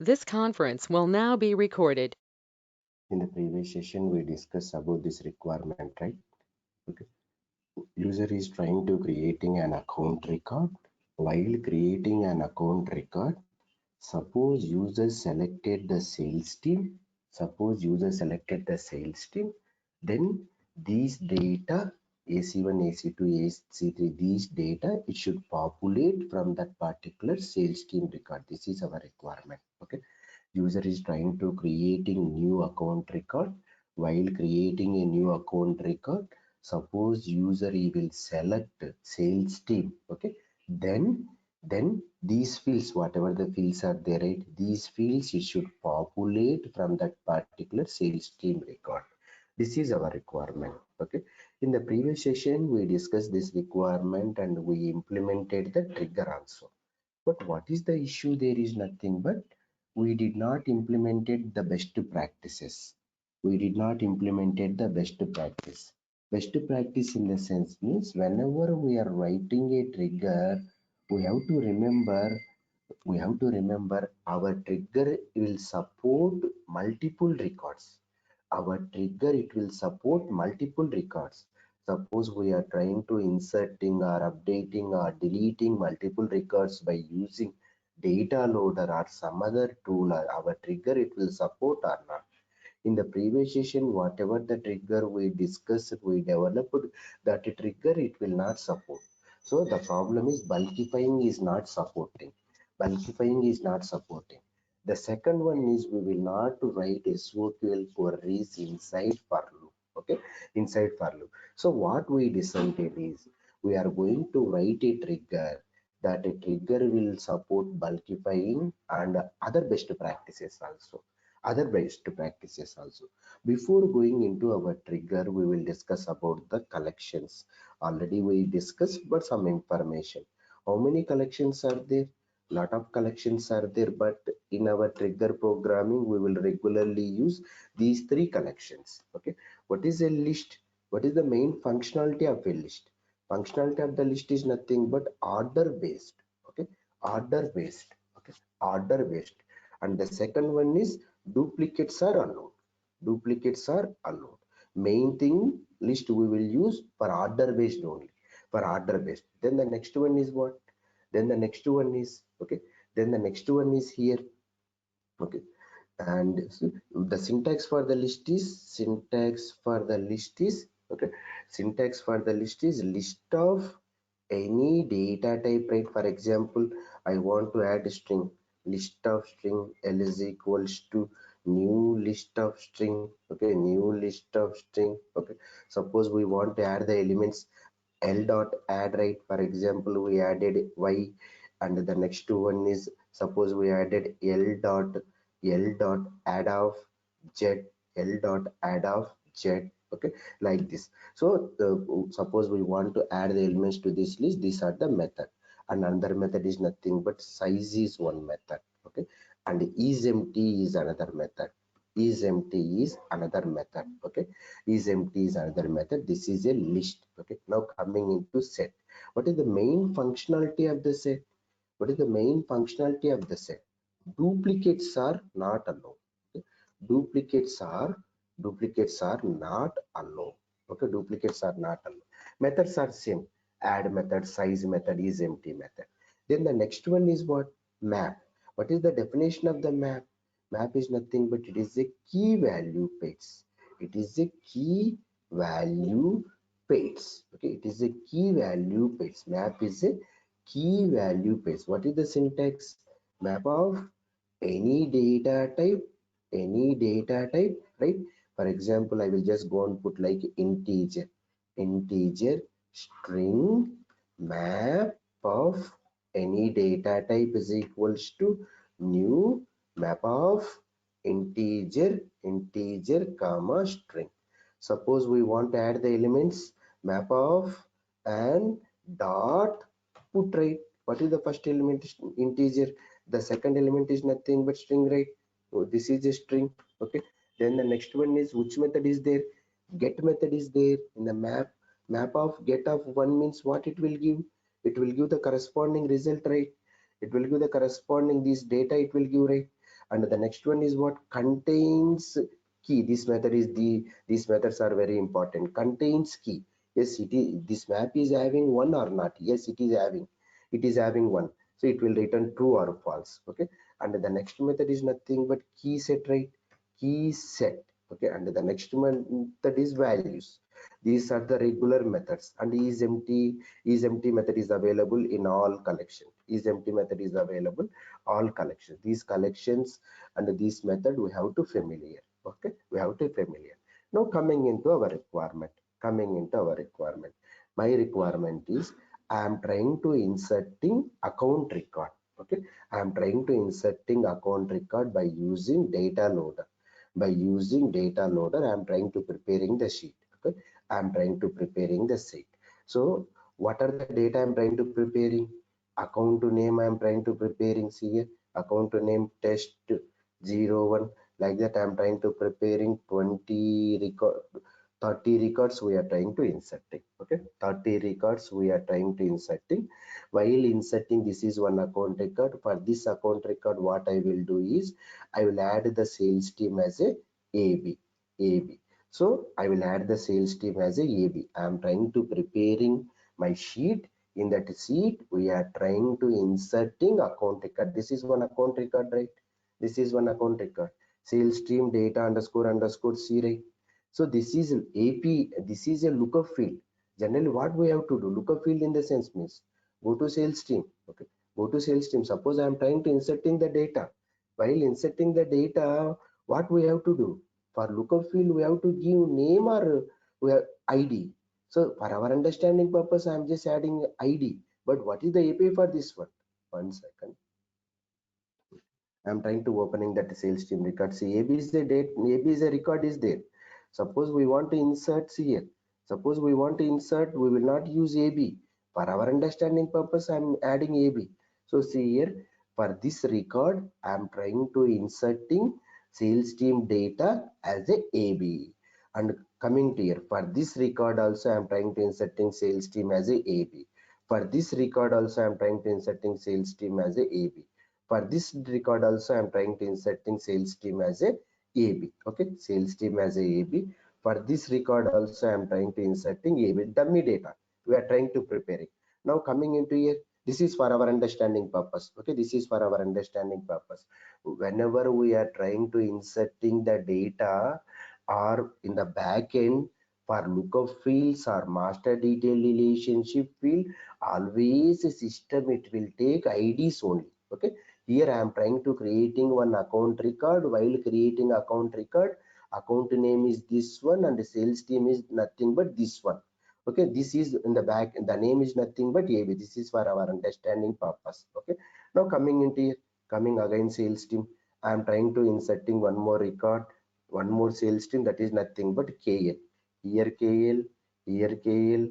This conference will now be recorded. In the previous session, we discussed about this requirement, right? Okay. User is trying to creating an account record. While creating an account record, suppose user selected the sales team. Suppose user selected the sales team. Then these data, AC1, AC2, AC3, these data, it should populate from that particular sales team record. This is our requirement. Okay. User is trying to creating new account record. While creating a new account record, suppose user he will select sales team. Okay, then these fields, whatever the fields are there, right, these fields it should populate from that particular sales team record. This is our requirement. Okay, in the previous session we discussed this requirement and we implemented the trigger also. But what is the issue? There is nothing but we did not implemented the best practices. We did not implemented the best practice. Best practice in the sense means whenever we are writing a trigger, we have to remember our trigger will support multiple records. Our trigger it will support multiple records. Suppose we are trying to inserting or updating or deleting multiple records by using data loader or some other tool, our trigger it will support or not. In the previous session, whatever the trigger we discussed, we developed, that trigger it will not support. So the problem is bulkifying is not supporting. Bulkifying is not supporting. The second one is we will not write SQL queries inside for loop. Okay, inside for loop. So what we decided is we are going to write a trigger, that a trigger will support bulkifying and other best practices also. Before going into our trigger, we will discuss about the collections. Already we discussed, but some information. How many collections are there? Lot of collections are there, but in our trigger programming, we will regularly use these three collections. Okay, what is a list? What is the main functionality of a list? Functionality of the list is nothing but order based. Okay, order based. Okay, order based. And the second one is duplicates are allowed. Duplicates are allowed. Main thing list we will use for order based only. For order based. Then the next one is what? Then the next one is okay. Then the next one is here. Okay. And so the syntax for the list is okay. Syntax for the list is list of any data type, right? For example, I want to add a string, list of string L is equals to new list of string. Okay, new list of string. Okay, suppose we want to add the elements L dot add, right? For example, we added y, and the next one is suppose we added L dot add of z, L dot add of z. Okay, like this. So suppose we want to add the elements to this list, these are the method. And another method is nothing but size is one method. Okay, and is empty is another method. Is empty is another method. Okay, is empty is another method. This is a list. Okay, now coming into set. What is the main functionality of the set? What is the main functionality of the set? Duplicates are not allowed. Okay? Duplicates are not allowed. Okay, duplicates are not allowed. Methods are same. Add method, size method, is empty method. Then the next one is what? Map. What is the definition of the map? Map is nothing but it is a key value pairs. It is a key value pairs. Okay, it is a key value pairs. Map is a key value pairs. What is the syntax? Map of any data type, right? For example, I will just go and put like integer string map of any data type is equals to new map of integer comma string. Suppose we want to add the elements map of and dot put, right? What is the first element? Integer. The second element is nothing but string, right? So this is a string. Okay, then the next one is which method is there? Get method is there in the map of get of one means what it will give? It will give the corresponding result, right? It will give the corresponding this data, it will give, right? And the next one is what? Contains key. This method is these methods are very important. Contains key. Yes, it is. This map is having one or not? Yes, it is having. It is having one. So it will return true or false. Okay. And the next method is nothing but key set, right? Key set. Okay. And the next method is values. These are the regular methods. And is empty method is available in all collection. Is empty method is available all collections. These collections and this method we have to familiar. Okay, we have to familiar. Now coming into our requirement. My requirement is I am trying to inserting account record. Okay, I am trying to inserting account record by using data loader. I am trying to preparing the sheet. Okay, I am trying to preparing the sheet. So what are the data I am trying to preparing? Account name I am trying to preparing. See here, account name test 01, like that I am trying to preparing 20 record, 30 records we are trying to inserting. Okay, 30 records we are trying to inserting. While inserting, this is one account record. For this account record, what I will do is I will add the sales team as a AB. So I will add the sales team as a AB. I am trying to preparing my sheet. In that sheet, we are trying to inserting account record. This is one account record, right? This is one account record. Sales stream data underscore C, right? So this is an AP. This is a lookup field. Generally, what we have to do? Lookup field in the sense means go to sales team. Okay, go to sales team. Suppose I am trying to inserting the data. While inserting the data, what we have to do? For lookup field, we have to give name or we have ID. So for our understanding purpose, I am just adding ID. But what is the API for this one? One second. I'm trying to opening that sales team record. See, AB is the date, AB is a record is there. Suppose we want to insert here. Suppose we want to insert, we will not use AB. For our understanding purpose, I'm adding AB. So see here, for this record, I'm trying to inserting sales team data as a AB. And coming to here, for this record also, I'm trying to inserting sales team as a AB. For this record also, I'm trying to inserting sales team as a AB. For this record also, I'm trying to inserting sales team as a AB. Okay, sales team as a AB. For this record also, I'm trying to inserting AB dummy data. We are trying to prepare it. Now coming into here, this is for our understanding purpose. Okay, this is for our understanding purpose. Whenever we are trying to inserting the data or in the back end for lookup fields or master detail relationship field, always a system it will take IDs only. Okay, here I am trying to creating one account record. While creating account record, account name is this one and the sales team is nothing but this one. Okay, this is in the back, the name is nothing but AB. This is for our understanding purpose. Okay, now coming into here, coming again sales team, I am trying to inserting one more record, one more sales team, that is nothing but KL. Here KL, here KL,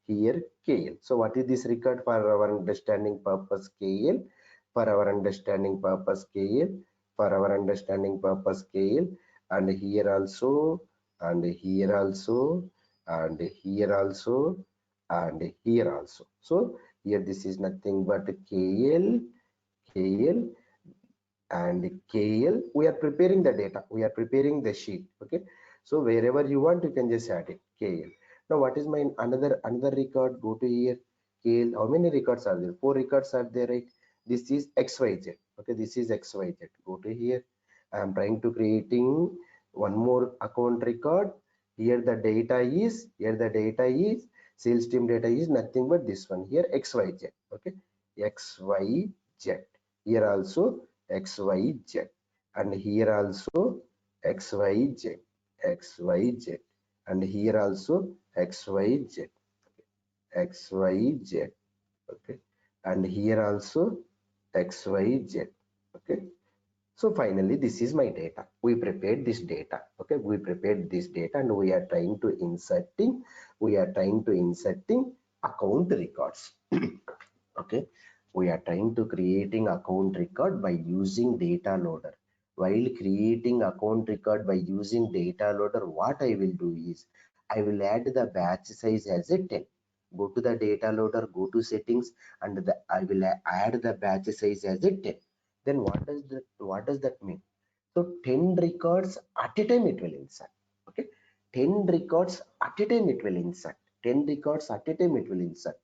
here KL. So what is this record for our understanding purpose? KL. For our understanding purpose KL, for our understanding purpose KL, and here also, and here also, and here also, and here also. So here this is nothing but KL, KL, and KL. We are preparing the data, we are preparing the sheet. Okay, so wherever you want, you can just add it KL. Now what is my another record? Go to here, KL. How many records are there? 4 records are there, right? This is XYZ. Okay, this is XYZ. Go to here. I am trying to creating one more account record. Here the data is, sales team data is nothing but this one here, XYZ. Okay, XYZ. Here also XYZ, and here also XYZ, XYZ, and here also XYZ, XYZ. Okay, and here also XYZ. Okay, so finally this is my data. We prepared this data. Okay, we prepared this data and we are trying to inserting account records. Okay, we are trying to creating account record by using data loader. While creating account record by using data loader, what I will do is I will add the batch size as a 10. Go to the data loader, go to settings, and I will add the batch size as a 10. Then what does that mean? So 10 records at a time it will insert. Okay, 10 records at a time it will insert. 10 records at a time it will insert.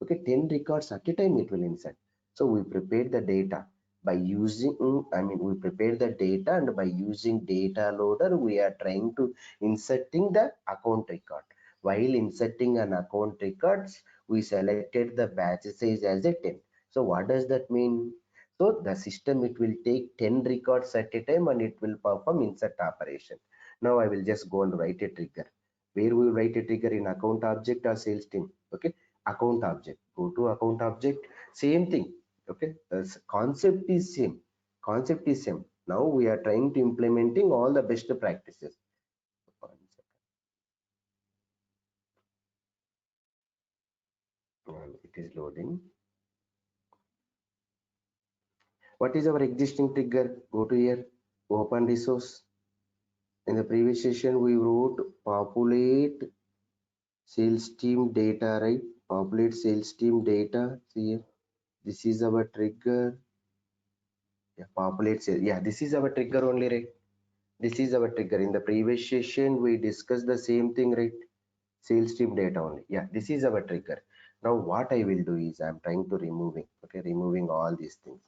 Okay, 10 records at a time it will insert. So we prepare the data by using, we prepare the data, and by using data loader, we are trying to inserting the account record. While inserting an account records, we selected the batch size as a 10. So what does that mean? So the system, it will take 10 records at a time and it will perform insert operation. Now I will just go and write a trigger. Where we will write a trigger? In account object or sales team? Okay, account object. Go to account object. Same thing. Okay, the concept is same. Concept is same. Now we are trying to implementing all the best practices. It is loading. What is our existing trigger? Go to here, open resource. In the previous session, we wrote populate sales team data, right? Populate sales team data. See here, this is our trigger. Yeah, populate sales. Yeah, this is our trigger only, right? This is our trigger. In the previous session, we discussed the same thing, right? Sales team data only. Yeah, this is our trigger. Now, what I will do is I'm trying to removing. Okay, removing all these things.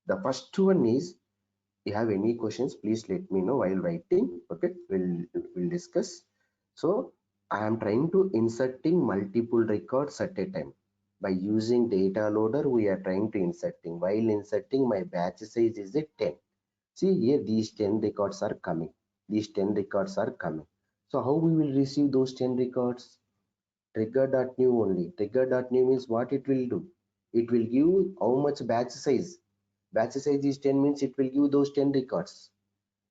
The first one is, you have any questions, please let me know while writing. Okay, we'll discuss. So I am trying to inserting multiple records at a time. By using data loader, we are trying to inserting. While inserting, my batch size is a 10. See here, these 10 records are coming. These 10 records are coming. So how we will receive those 10 records? Trigger.new only. Trigger.new means what it will do? It will give how much batch size. Batch size is 10 means it will give those 10 records.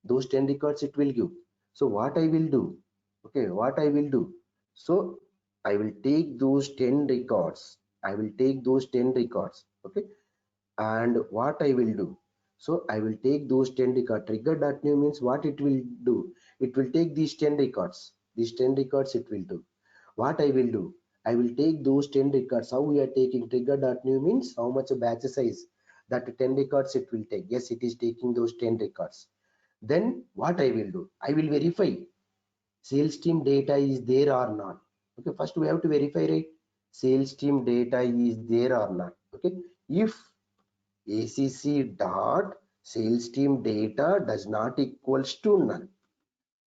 Those 10 records it will give. So what I will do? Okay, what I will do? So I will take those 10 records. I will take those 10 records. Okay, and what I will do? So I will take those 10 records. Trigger.new means what it will do? It will take these 10 records. These 10 records it will do. What I will do? I will take those 10 records. How we are taking? Trigger.new means how much a batch size. That 10 records it will take. Yes, it is taking those 10 records. Then what I will do? I will verify sales team data is there or not. Okay, first we have to verify, right? Sales team data is there or not. Okay, if ACC dot sales team data does not equals to none.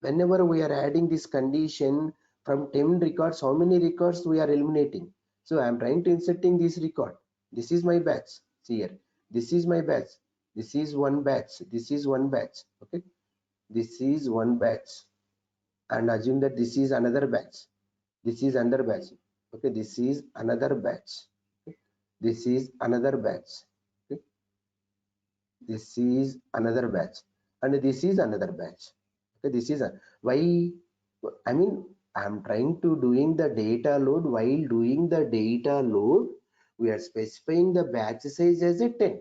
Whenever we are adding this condition, from 10 records, how many records we are eliminating? So I am trying to inserting this record. This is my batch. See here, this is my batch. This is one batch. This is one batch. Okay, this is one batch, and assume that this is another batch. This is another batch. Okay, this is another batch. Okay? This is another batch. Okay? This is another batch, and this is another batch. Okay, this is a, why? I mean, I'm trying to doing the data load. While doing the data load, we are specifying the batch size as a 10.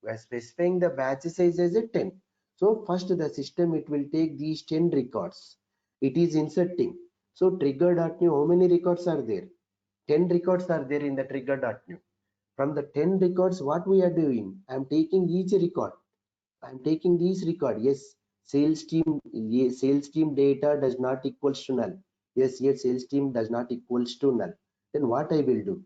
We are specifying the batch size as a 10. So first the system, it will take these 10 records. It is inserting. So trigger.new, how many records are there? 10 records are there in the trigger.new. From the 10 records, what we are doing? I am taking each record. I'm taking this record. Yes, sales team, yes, sales team data does not equals to null. Yes, yes, sales team does not equals to null. Then what I will do?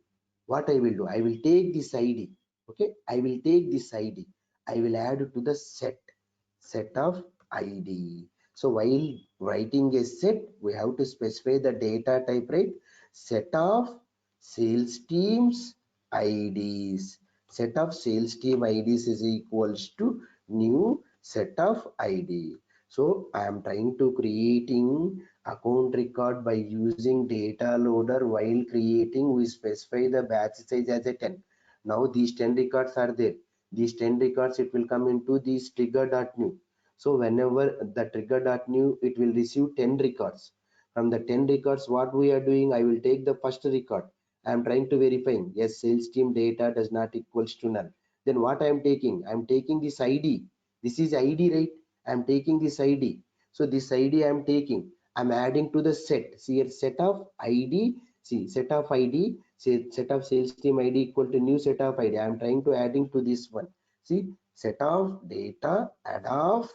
What I will do? I will take this ID. Okay, I will take this ID. I will add to the set of ID. So while writing a set, we have to specify the data type, right? Set of sales teams IDs. Set of sales team IDs is equals to new set of ID. So I am trying to creating account record by using data loader. While creating, we specify the batch size as a 10. Now these 10 records are there. These 10 records, it will come into this trigger.new. So whenever the trigger.new, it will receive 10 records. From the 10 records, what we are doing, I will take the first record. I am trying to verifying. Yes, sales team data does not equals to null. Then what I am taking? I am taking this ID. This is ID, right? I am taking this ID. So this ID I am taking. I am adding to the set. See here, set of ID. See, set of ID. Say set of sales team ID equal to new set of ID. I am trying to adding to this one. See, set of data add of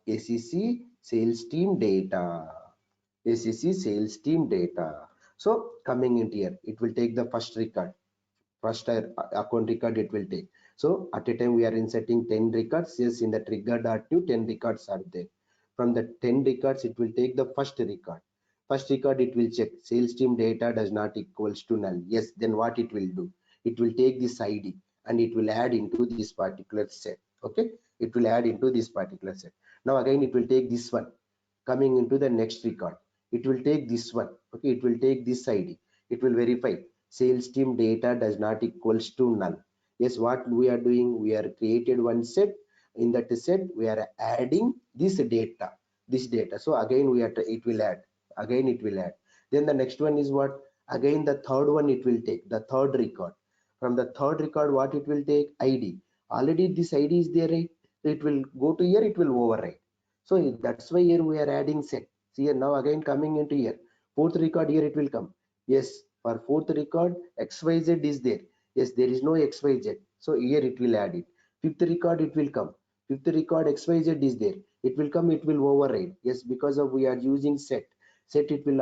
SEC sales team data. SEC sales team data. So coming into here, it will take the first record, first account record it will take. So at a time we are inserting 10 records. Yes, in the trigger.new 10 records are there. From the 10 records, it will take the first record. First record it will check sales team data does not equals to null. Yes, then what it will do? It will take this ID and it will add into this particular set. Okay, it will add into this particular set. Now again it will take this one. Coming into the next record, it will take this one. Okay, it will take this ID. It will verify sales team data does not equals to null. Yes, what we are doing, we are created one set. In that set we are adding this data. So again we are it will add, again it will add. Then the next one is what? Again the third one it will take, the third record. From the third record, what it will take? ID. Already this ID is there, right? It will go to here, it will override. So that's why here we are adding set. See here, now again coming into here, fourth record, here it will come. Yes, for fourth record XYZ is there. Yes, there is no XYZ, so here it will add it. Fifth record it will come. Fifth record XYZ is there, it will come, it will override. Yes, because of we are using set it will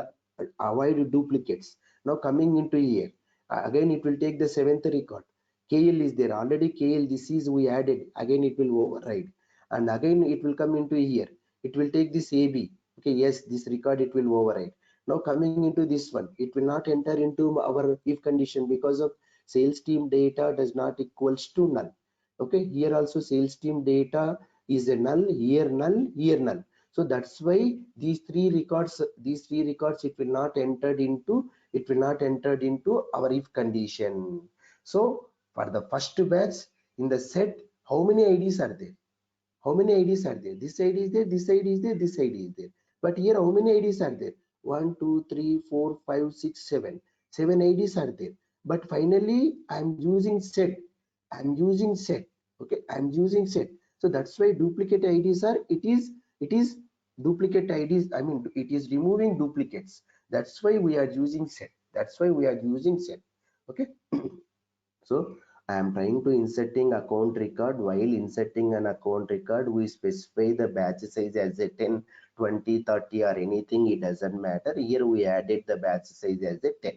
avoid duplicates. Now coming into here, again it will take the seventh record. KL is there already, KL this is we added, again it will override. And again it will come into here, it will take this AB. Okay, yes, this record it will override. Now coming into this one, it will not enter into our if condition because of sales team data does not equals to null. Okay, here also sales team data is a null, here null, here null. So that's why these three records it will not entered into, it will not entered into our if condition. So for the first batch in the set, how many IDs are there? How many IDs are there? This ID is there, this ID is there, this ID is there. But here how many IDs are there? 1, 2, 3, 4, 5, 6, 7. 7 IDs are there. But finally I'm using set. I'm using set. Okay, I'm using set. So that's why duplicate IDs are, it is duplicate IDs. I mean, it is removing duplicates. That's why we are using set. That's why we are using set. Okay. So I am trying to inserting account record. While inserting an account record, we specify the batch size as a 10, 20, 30 or anything. It doesn't matter. Here we added the batch size as a 10.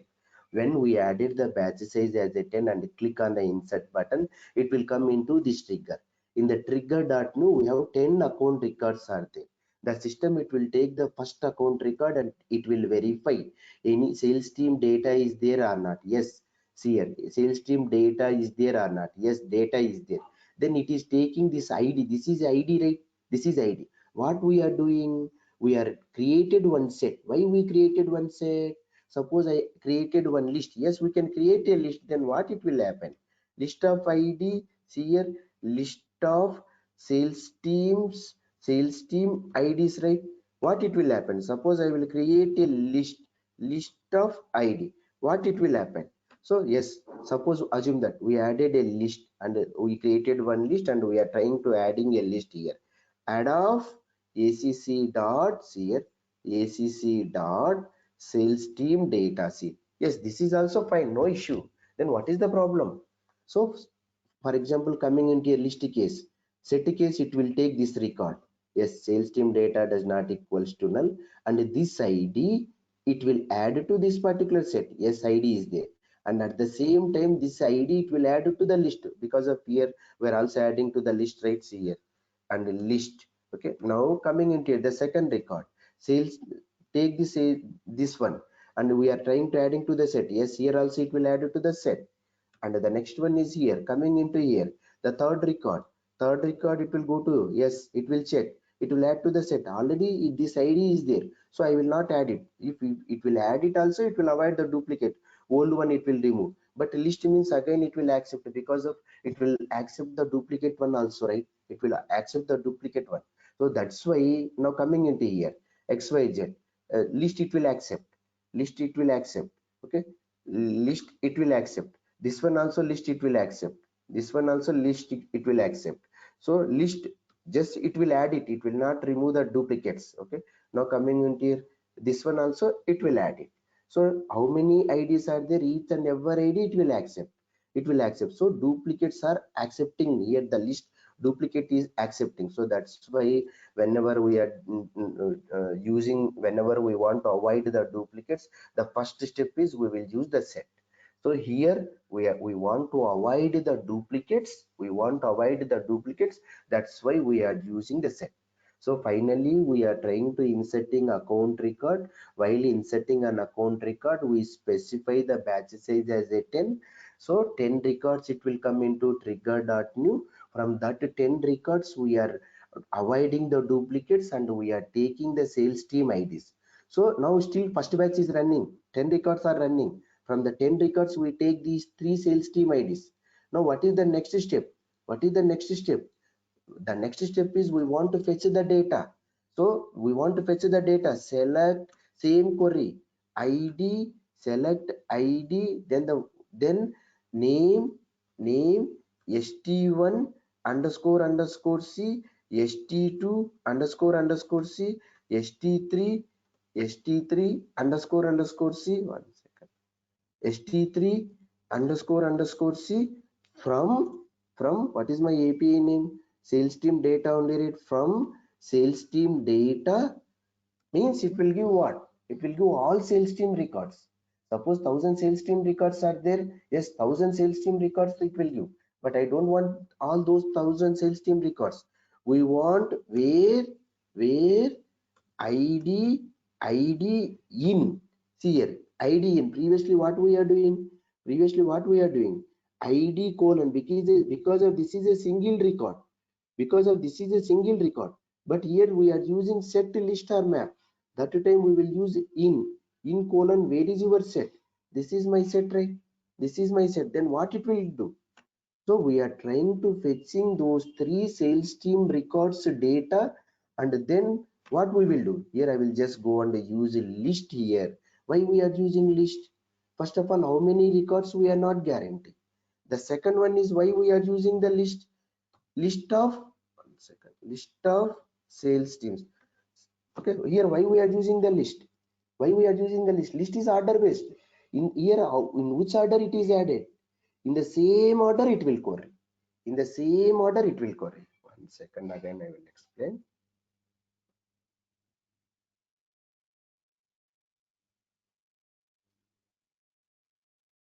When we added the batch size as a 10 and click on the insert button, it will come into this trigger. In the trigger.new, we have 10 account records are there. The system, it will take the first account record and it will verify any sales team data is there or not. Yes, see here, sales team data is there or not? Yes, data is there. Then it is taking this ID. This is ID, right? This is ID. What we are doing? We are created one set. Why we created one set? Suppose I created one list. Yes, we can create a list. Then what it will happen? List of ID. See here, list of sales team IDs, right? What it will happen? Suppose I will create a list of ID. What it will happen? So yes, suppose assume that we added a list and we created one list and we are trying to adding a list here. Add of ACC dot here, ACC dot sales team data sheet. Yes, this is also fine, no issue. Then what is the problem? So for example, coming into a list case, set case, it will take this record. Yes, sales team data does not equals to null, and this ID it will add to this particular set. Yes, ID is there, and at the same time this ID it will add to the list because of here we're also adding to the list rates here and the list. Okay, now coming into the second record, sales, take this one and we are trying to adding to the set. Yes, here also it will add to the set. And the next one is here, coming into here, the third record it will go to, yes, it will check, it will add to the set. Already this ID is there, so I will not add it. If it will add it also, it will avoid the duplicate, old one it will remove. But list means again it will accept, because of it will accept the duplicate one also, right? It will accept the duplicate one. So that's why now coming into here, XYZ, list it will accept, list it will accept. Okay, list it will accept, this one also list it will accept, this one also list it will accept. So list, just it will add it, it will not remove the duplicates. Okay, now coming into here, this one also it will add it. So how many IDs are there? Each and every ID it will accept. it will accept. So duplicates are accepting here, the list duplicate is accepting. So that's why whenever we are whenever we want to avoid the duplicates, the first step is we will use the set. So here we want to avoid the duplicates, that's why we are using the set. So finally we are trying to inserting account record. While inserting an account record, we specify the batch size as a 10. So 10 records it will come into trigger.new. From that 10 records we are avoiding the duplicates and we are taking the sales team IDs. So now still first batch is running, 10 records are running. From the 10 records we take these 3 sales team IDs. Now what is the next step? The next step is we want to fetch the data. So we want to fetch the data, select same query, id, select id, then name st1 underscore underscore c, st2 underscore underscore c, st3 underscore underscore c, 1 second, st3 underscore underscore c, from what is my API name, sales team data only read. From sales team data means it will give what, it will give all sales team records. Suppose 1000 sales team records are there, yes, 1000 sales team records it will give, but I don't want all those 1000 sales team records. We want where id id in, see here, id in, previously what we are doing, id colon, because of this is a single record, but here we are using set list or map. That time we will use in colon, where is your set, this is my set, right, this is my set. Then what it will do, so we are trying to fetching those 3 sales team records data, and then what we will do here, I will just go and use a list here. Why we are using list? First of all, how many records we are not guaranteed. The second one is why we are using the list of, 1 second, list of sales teams. Okay, here why we are using the list, list is order based. In here, in which order it is added, in the same order it will query, 1 second, again I will explain.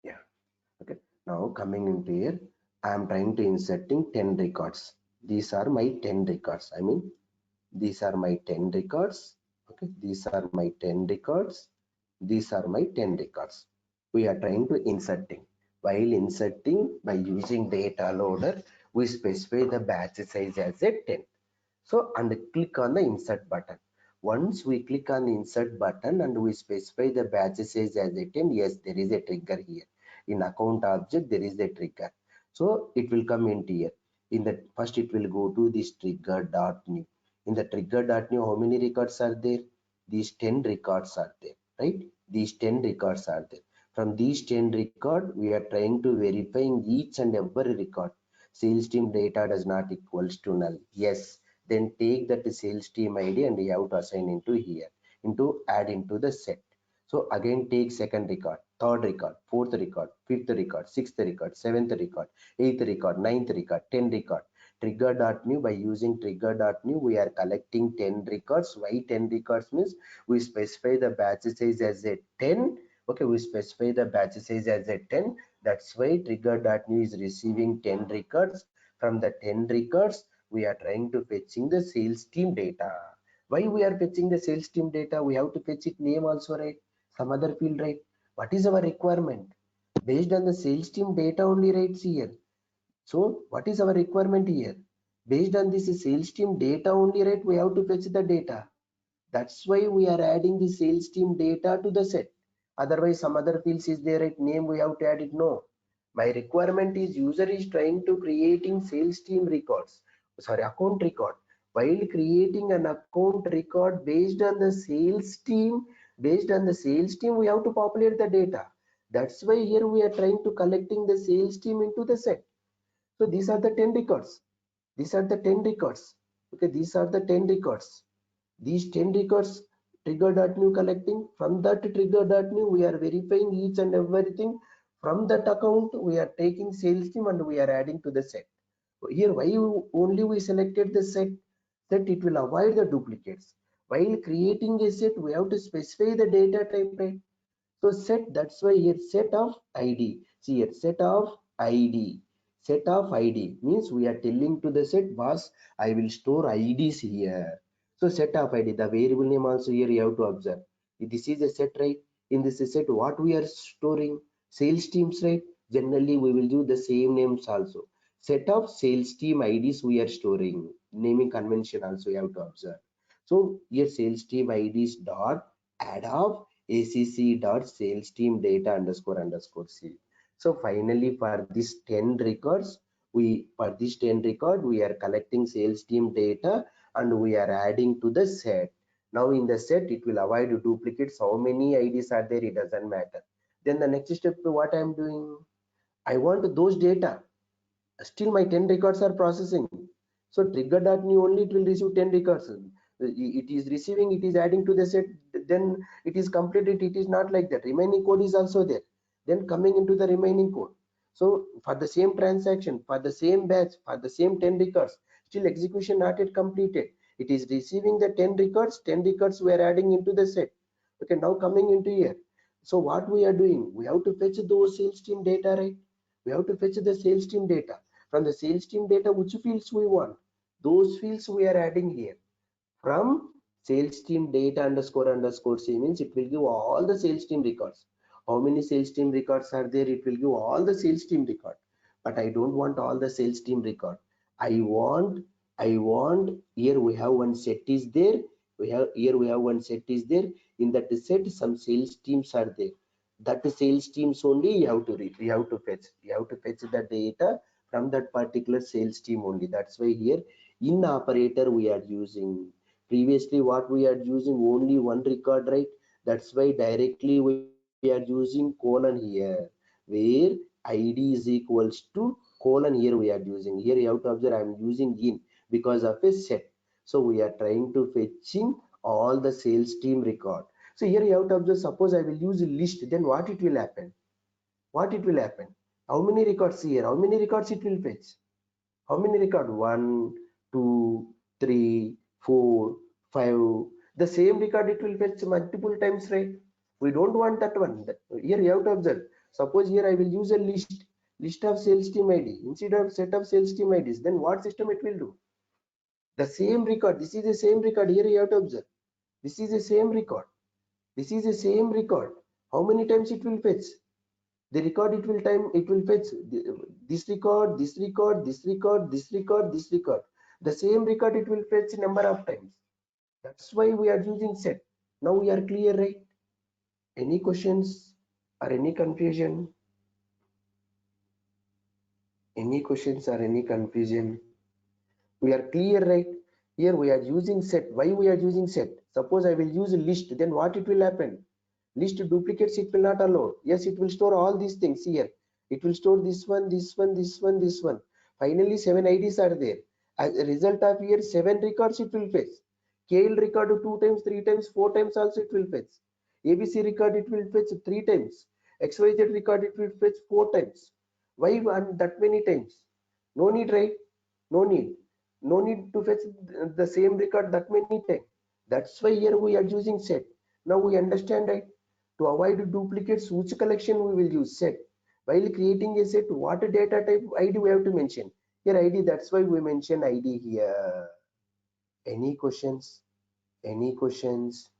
Yeah, okay, now coming into here, I am trying to inserting 10 records. These are my 10 records, I mean these are my 10 records. Okay, these are my 10 records, these are my 10 records. We are trying to inserting. While inserting, by using data loader, we specify the batch size as a 10. So, and click on the insert button. Once we click on the insert button and we specify the batch size as a 10, yes, there is a trigger here. In account object, there is a trigger. So it will come into here. In the first, it will go to this trigger.new. In the trigger.new, how many records are there? These 10 records are there, right? These 10 records are there. From these 10 record, we are trying to verifying each and every record. Sales team data does not equals to null. Yes, then take that sales team ID and you have to assign into here, into add into the set. So again take second record, third record, fourth record, fifth record, sixth record, seventh record, eighth record, ninth record, 10 record. Trigger.new, by using trigger.new we are collecting 10 records. Why 10 records means we specify the batch size as a 10. Okay, we specify the batch size as a 10. That's why trigger.new is receiving 10 records. From the 10 records, we are trying to fetching the sales team data. Why we are fetching the sales team data? We have to fetch it name also, right? Some other field, right? What is our requirement? Based on the sales team data only, right? Here. So what is our requirement here? Based on this sales team data only, right? We have to fetch the data. That's why we are adding the sales team data to the set. Otherwise, some other fields is there, right? Name we have to add it. No. My requirement is user is trying to creating sales team records. Sorry, account record. While creating an account record based on the sales team, we have to populate the data. That's why here we are trying to collecting the sales team into the set. So these are the 10 records. These are the 10 records. Okay, these are the 10 records. These 10 records trigger.new collecting. From that trigger.new we are verifying each and everything. From that account, we are taking sales team and we are adding to the set. Here, why only we selected the set? That it will avoid the duplicates. While creating a set, we have to specify the data type, right? So set, that's why here set of ID. See here, set of ID. Set of ID means we are telling to the set, boss, I will store IDs here. So set of ID, the variable name also here you have to observe. This is a set, right? In this set, what we are storing? Sales teams, right? Generally, we will do the same names also. Set of sales team IDs we are storing. Naming convention also you have to observe. So here sales team IDs dot add of acc dot sales team data underscore underscore c. So finally for this 10 records, for this 10 record we are collecting sales team data and we are adding to the set. Now in the set it will avoid duplicates. How many IDs are there, it doesn't matter. Then the next step, what I am doing, I want those data. Still my 10 records are processing. So trigger.new only it will receive 10 records. It is receiving, it is adding to the set, then it is completed. It is not like that. Remaining code is also there. Then coming into the remaining code. So for the same transaction, for the same batch, for the same 10 records, still execution not yet completed. It is receiving the 10 records, 10 records we are adding into the set. Okay, now coming into here. So what we are doing, we have to fetch those sales team data, right? We have to fetch the sales team data. From the sales team data, which fields we want, those fields we are adding here. From sales team data underscore underscore c means it will give all the sales team records. How many sales team records are there? It will give all the sales team record. But I don't want all the sales team record. I want here we have one set is there. We have one set is there. In that set, some sales teams are there. That sales teams only you have to read. You have to fetch. You have to fetch the data from that particular sales team only. That's why here in operator we are using. Previously what we are using only one record, right? That's why directly we are using colon here, where id is equals to colon. Here we are using, here you have to observe I am using in because of a set. So we are trying to fetching all the sales team record. So here you have to observe, suppose I will use a list, then what it will happen? What it will happen? How many records here? How many records it will fetch? How many record? 1, 2, 3, 4, 5. The same record it will fetch multiple times, right? We don't want that one. Here you have to observe. Suppose here I will use a list of sales team ID instead of set of sales team IDs. Then what system it will do? The same record. This is the same record. Here you have to observe. This is the same record. This is the same record. How many times it will fetch? The record it will fetch this record, this record, this record, this record, this record. The same record it will fetch number of times. That's why we are using set. Now we are clear, right? Any questions or any confusion? Any questions or any confusion? We are clear, right? Here we are using set. Why we are using set? Suppose I will use a list, then what it will happen? List duplicates it will not allow. Yes, it will store all these things here. It will store this one, this one, this one, this one. Finally 7 IDs are there. As a result of here 7 records it will fetch. KL record 2 times, 3 times, 4 times also it will fetch. ABC record it will fetch 3 times. XYZ record it will fetch 4 times. Why that many times? No need, right? No need. No need to fetch the same record that many times. That's why here we are using set. Now we understand, right? To avoid duplicates, which collection we will use? Set. While creating a set, what data type ID we have to mention? Here ID, that's why we mention ID here. Any questions? Any questions?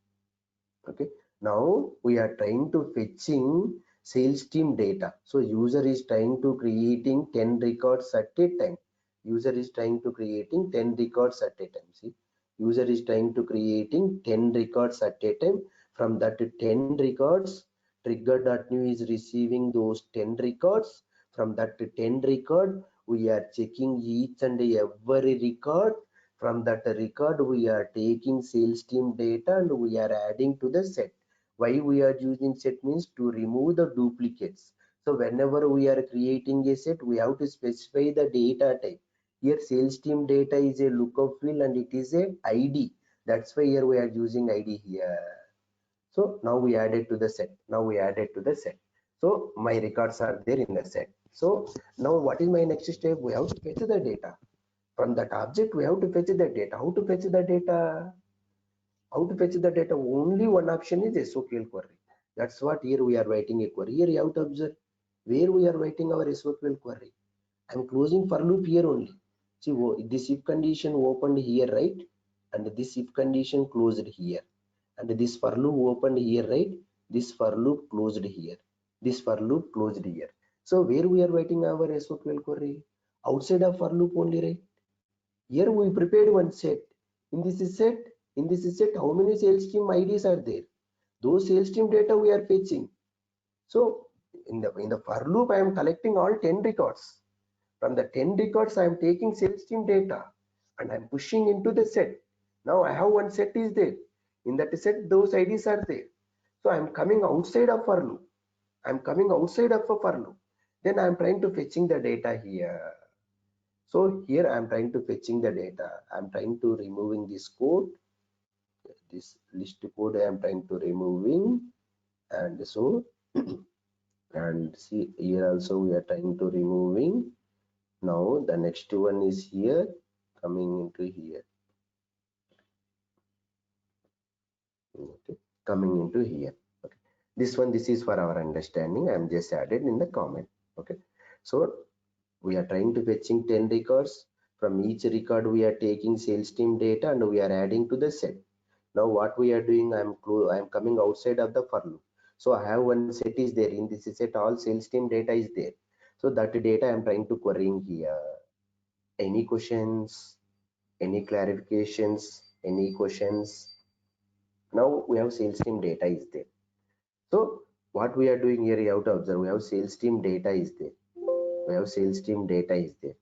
Okay. Now we are trying to fetching sales team data. So user is trying to creating 10 records at a time. User is trying to creating 10 records at a time. See, user is trying to creating 10 records at a time. From that 10 records, trigger.new is receiving those 10 records. From that 10 record, we are checking each and every record. From that record, we are taking sales team data and we are adding to the set. Why we are using set means to remove the duplicates. So whenever we are creating a set, we have to specify the data type. Here sales team data is a lookup field and it is a ID. That's why here we are using ID here. So now we added to the set. Now we added to the set. So my records are there in the set. So now what is my next step? We have to fetch the data. From that object, we have to fetch the data. How to fetch the data? How to fetch the data? Only one option is SQL query. That's what here we are writing a query. Here you have to observe where we are writing our SQL query. I'm closing for loop here only. See, this if condition opened here, right? And this if condition closed here. And this for loop opened here, right? This for loop closed here. This for loop closed here. So where we are writing our SQL query? Outside of for loop only, right? Here we prepared one set. In this set, how many sales team IDs are there? Those sales team data we are fetching. So in the for loop, I am collecting all 10 records. From the 10 records, I am taking sales team data and I am pushing into the set. Now I have one set is there. In that set, those IDs are there. So I am coming outside of for loop. I am coming outside of a for loop. Then I am trying to fetching the data here. So here I am trying to fetching the data. I am trying to removing this code. This list code I am trying to removing. And so, and see here also we are trying to removing. Now the next one is here coming into here. Okay, coming into here. Okay, this is for our understanding. I am just added in the comment. Okay, so we are trying to fetching 10 records. From each record we are taking sales team data and we are adding to the set. Now what we are doing, I am coming outside of the for loop. So I have one set is there. In this set all sales team data is there. So that data I am trying to querying here. Any questions? Any clarifications? Any questions? Now we have sales team data is there. So what we are doing here, you have to observe, we have sales team data is there. We have sales team data is there.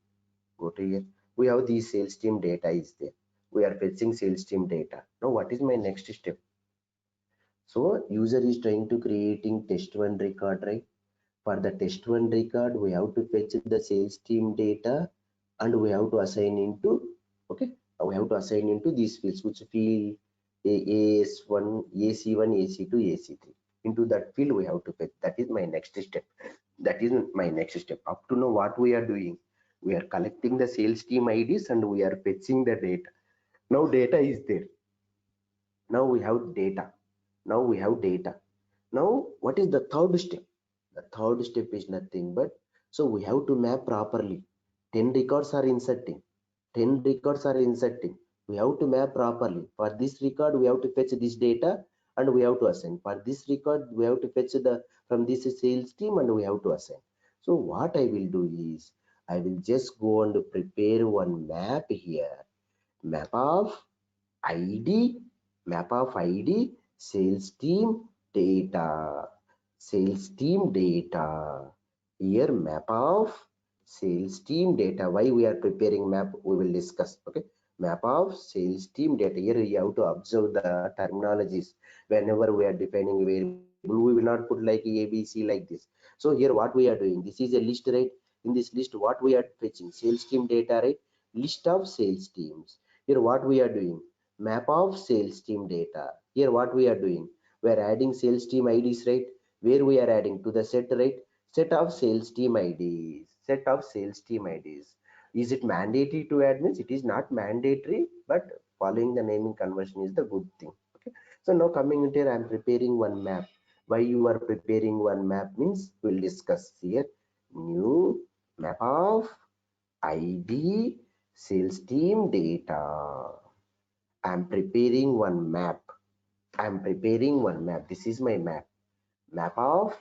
Go to here. We have the sales team data is there. We are fetching sales team data. Now what is my next step? So user is trying to creating test one record, right? For the test one record, we have to fetch the sales team data and we have to assign into, okay, we have to assign into these fields, which field AS1, AC1, AC2, AC3. Into that field we have to fetch. That is my next step. That is my next step. Up to now what we are doing, we are collecting the sales team IDs and we are fetching the data. Now data is there. Now we have data. Now we have data. Now what is the third step? The third step is nothing but, so we have to map properly. 10 records are inserting. 10 records are inserting. We have to map properly. For this record, we have to fetch this data and we have to assign. For this record, we have to fetch the from this sales team and we have to assign. So what I will do is, I will just go and prepare one map here. Map of ID, map of ID, sales team data, sales team data. Here map of sales team data. Why we are preparing map, we will discuss. Okay, map of sales team data. Here you have to observe the terminologies. Whenever we are defining a variable, we will not put like ABC like this. So here what we are doing, this is a list, right? In this list what we are fetching, sales team data, right? List of sales teams. Here what we are doing, map of sales team data. Here what we are doing, we are adding sales team IDs, right? Where we are adding to the set, right? Set of sales team IDs. Set of sales team IDs. Is it mandatory to add? Means it is not mandatory, but following the naming convention is the good thing. Okay, so now coming in here, I am preparing one map. Why you are preparing one map means we'll discuss here. New map of ID sales team data. I'm preparing one map. I'm preparing one map. This is my map. Map of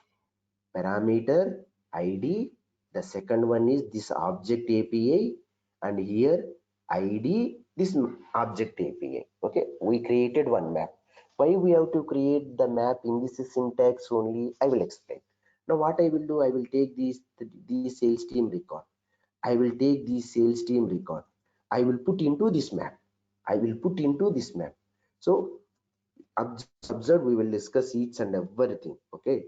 parameter ID. The second one is this object API, and here ID this object API. Okay, we created one map. Why we have to create the map in this syntax only? I will explain. Now what I will do, I will take these sales team record. I will take this sales team record. I will put into this map. I will put into this map. So observe, we will discuss each and everything. Okay.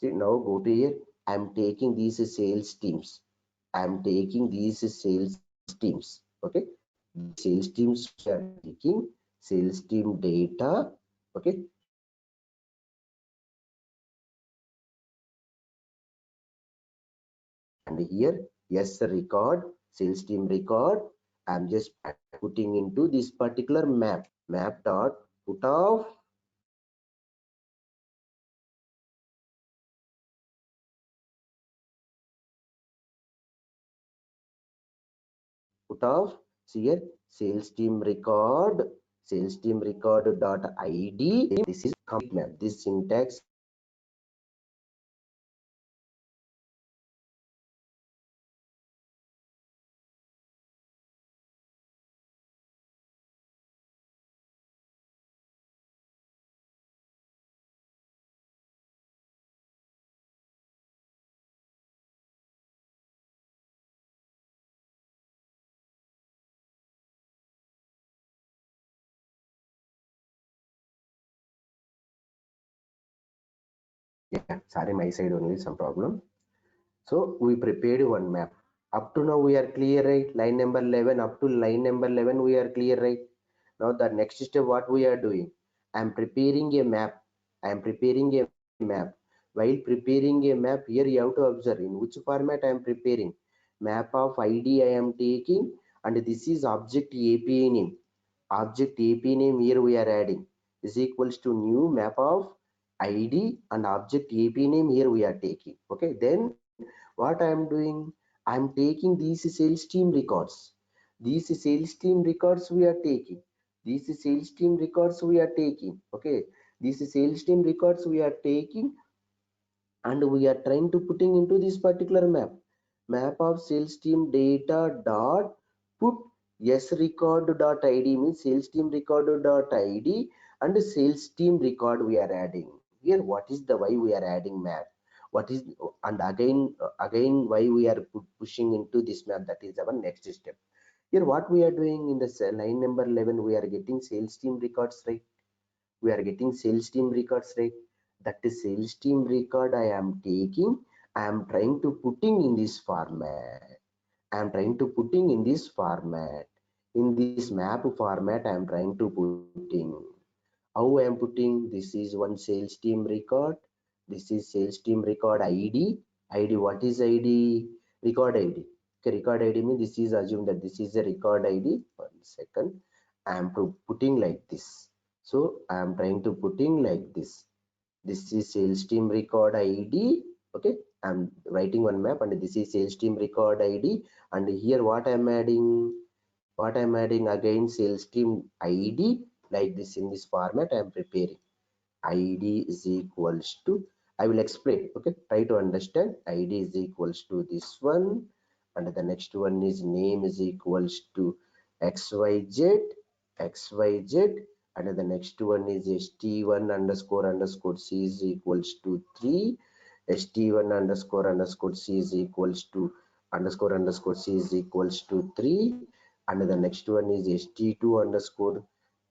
See, now go to here. I'm taking these sales teams. I'm taking these sales teams. Okay. Sales teams are taking sales team data. Okay. and here yes record, sales team record. I'm just putting into this particular map dot put of here sales team record dot id. This is complete map. This syntax yeah, sorry, my side only some problem. So we prepared one map. Up to now we are clear, right? Line number 11, up to line number 11 we are clear, right? Now the next step what we are doing, I am preparing a map. I am preparing a map. While preparing a map, here you have to observe in which format I am preparing. Map of id I am taking, and this is object API name. Object API name here we are adding is equals to new map of id, and object API name here we are taking. Okay, then what I am doing, I am taking these sales team records. These sales team records we are taking. These sales team records we are taking. Okay, these sales team records we are taking, and we are trying to putting into this particular map of sales team data dot put yes record dot id means sales team record dot id, and sales team record we are adding here. What is the why we are adding map, what is, and again why we are pushing into this map, that is our next step. Here what we are doing in the line number 11, we are getting sales team records, right? We are getting sales team records, right? That is sales team record I am taking. I am trying to putting in this format. I am trying to putting in this format. In this map format I am trying to putting. How I am putting? This is one sales team record. This is sales team record id. Id, what is id? Record id. Okay, record id means this is assume that this is a record id. One second, I am putting like this. So I am trying to putting like this. This is sales team record id. Okay, I'm writing one map, and this is sales team record id, and here what I'm adding, again sales team id, like this. In this format I am preparing. Id is equals to, I will explain. Okay, try to understand. Id is equals to this one, and the next one is name is equals to xyz, and the next one is st1 underscore underscore c is equals to 3, st1 underscore underscore c is equals to underscore underscore c is equals to 3, and the next one is st2 underscore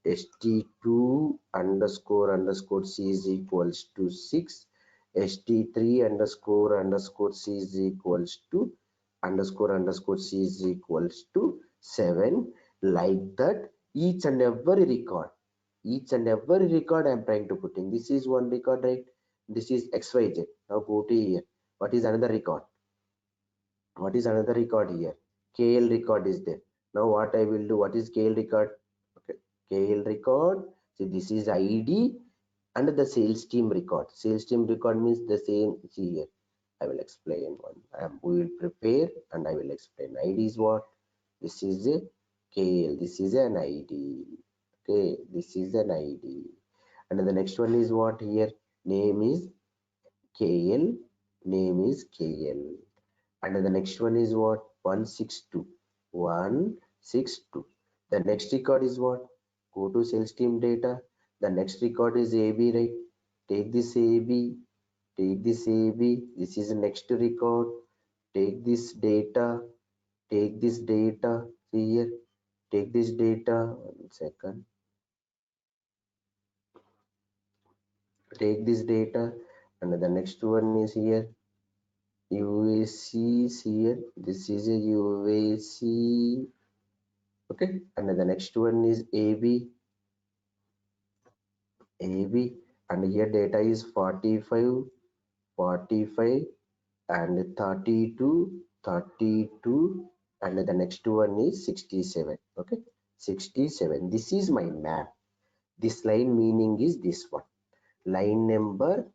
st2 underscore underscore c is equals to 6, st3 underscore underscore c is equals to underscore underscore c is equals to 7. Like that, each and every record I'm trying to put in. This is one record, right? This is xyz. Now go to here. What is another record? What is another record here? KL record is there. Now what I will do, what is KL record? Okay, KL record. See, this is ID and the sales team record. Sales team record means the same. See here, I will explain one. We will prepare and I will explain. ID is what? This is a KL. This is an ID. Okay, this is an ID. And the next one is what here? Name is KL. Name is KL. And the next one is what? 162. 162. The next record is what? Go to sales team data. The next record is AB, right? Take this AB. Take this AB. This is the next record. Take this data. Take this data. See here. Take this data. 1 second. Take this data. And the next one is here. UAC is here. This is a UAC. Okay, and the next one is AB, and here data is 45, 45, and 32, 32, and the next one is 67. Okay, 67. This is my map. This line meaning is this one. Line number,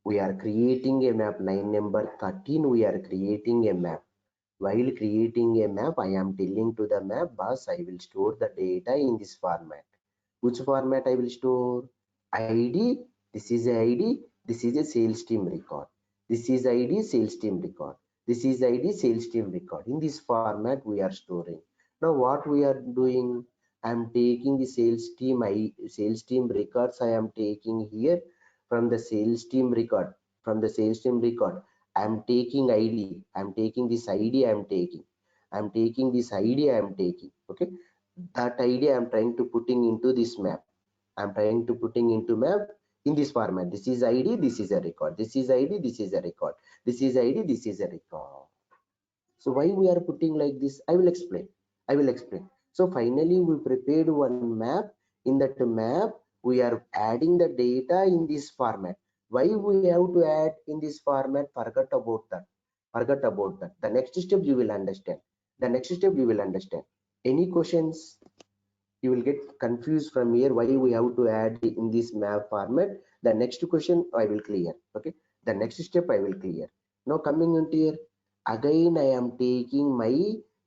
we are creating a map. Line number 13, we are creating a map. While creating a map, I am telling to the map, boss, I will store the data in this format. Which format I will store? ID, this is ID, this is a sales team record. This is ID, sales team record. This is ID, sales team record. In this format, we are storing. Now, what we are doing? I am taking the sales team records. I am taking here from the sales team record. From the sales team record, I am taking ID. I am taking this ID. I am taking. I am taking this ID. I am taking. Okay, that idea I'm trying to putting into this map. I'm trying to putting into map in this format. This is ID, this is a record. This is ID, this is a record. This is ID, this is a record. So why we are putting like this? I will explain. I will explain. So finally we prepared one map. In that map, we are adding the data in this format. Why we have to add in this format? Forget about that. Forget about that. The next step you will understand. The next step you will understand. Any questions? You will get confused from here why we have to add in this map format. The next question I will clear. Okay, the next step I will clear. Now coming into here, again I am taking my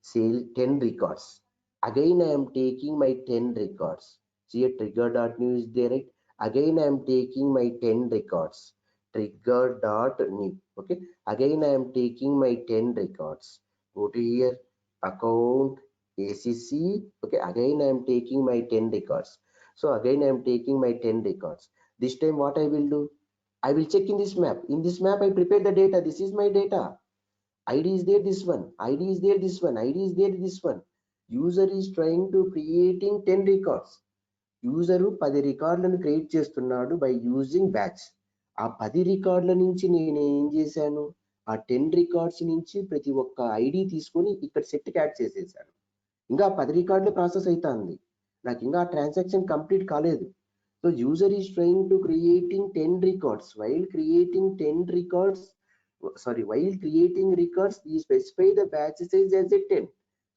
sale 10 records. Again I am taking my 10 records. See a trigger.new is there, right? Again I am taking my 10 records. Trigger.new. Okay, again I am taking my 10 records. Go to here, account, ACC. Okay, again I am taking my 10 records. So again I am taking my 10 records. This time what I will do? I will check in this map. In this map I prepare the data. This is my data. ID is there, this one. ID is there, this one. ID is there, this one. User is trying to creating 10 records. User 10 రికార్డులను create చేస్తున్నాడు by using batch. ఆ 10 రికార్డుల నుంచి నేను ఏం చేశాను? ఆ 10 records నుంచి ప్రతి ఒక్క ఐడి తీసుకొని ఇక్కడ సెట్కి యాడ్ చేసేసాను. ఇంకా 10 రికార్డులు ప్రాసెస్ అవుతుంది. నాకు ఇంకా ట్రాన్సాక్షన్ కంప్లీట్ కాలేదు. So user is trying to creating 10 records. While creating 10 records, while creating records, he specify the batch size as a 10.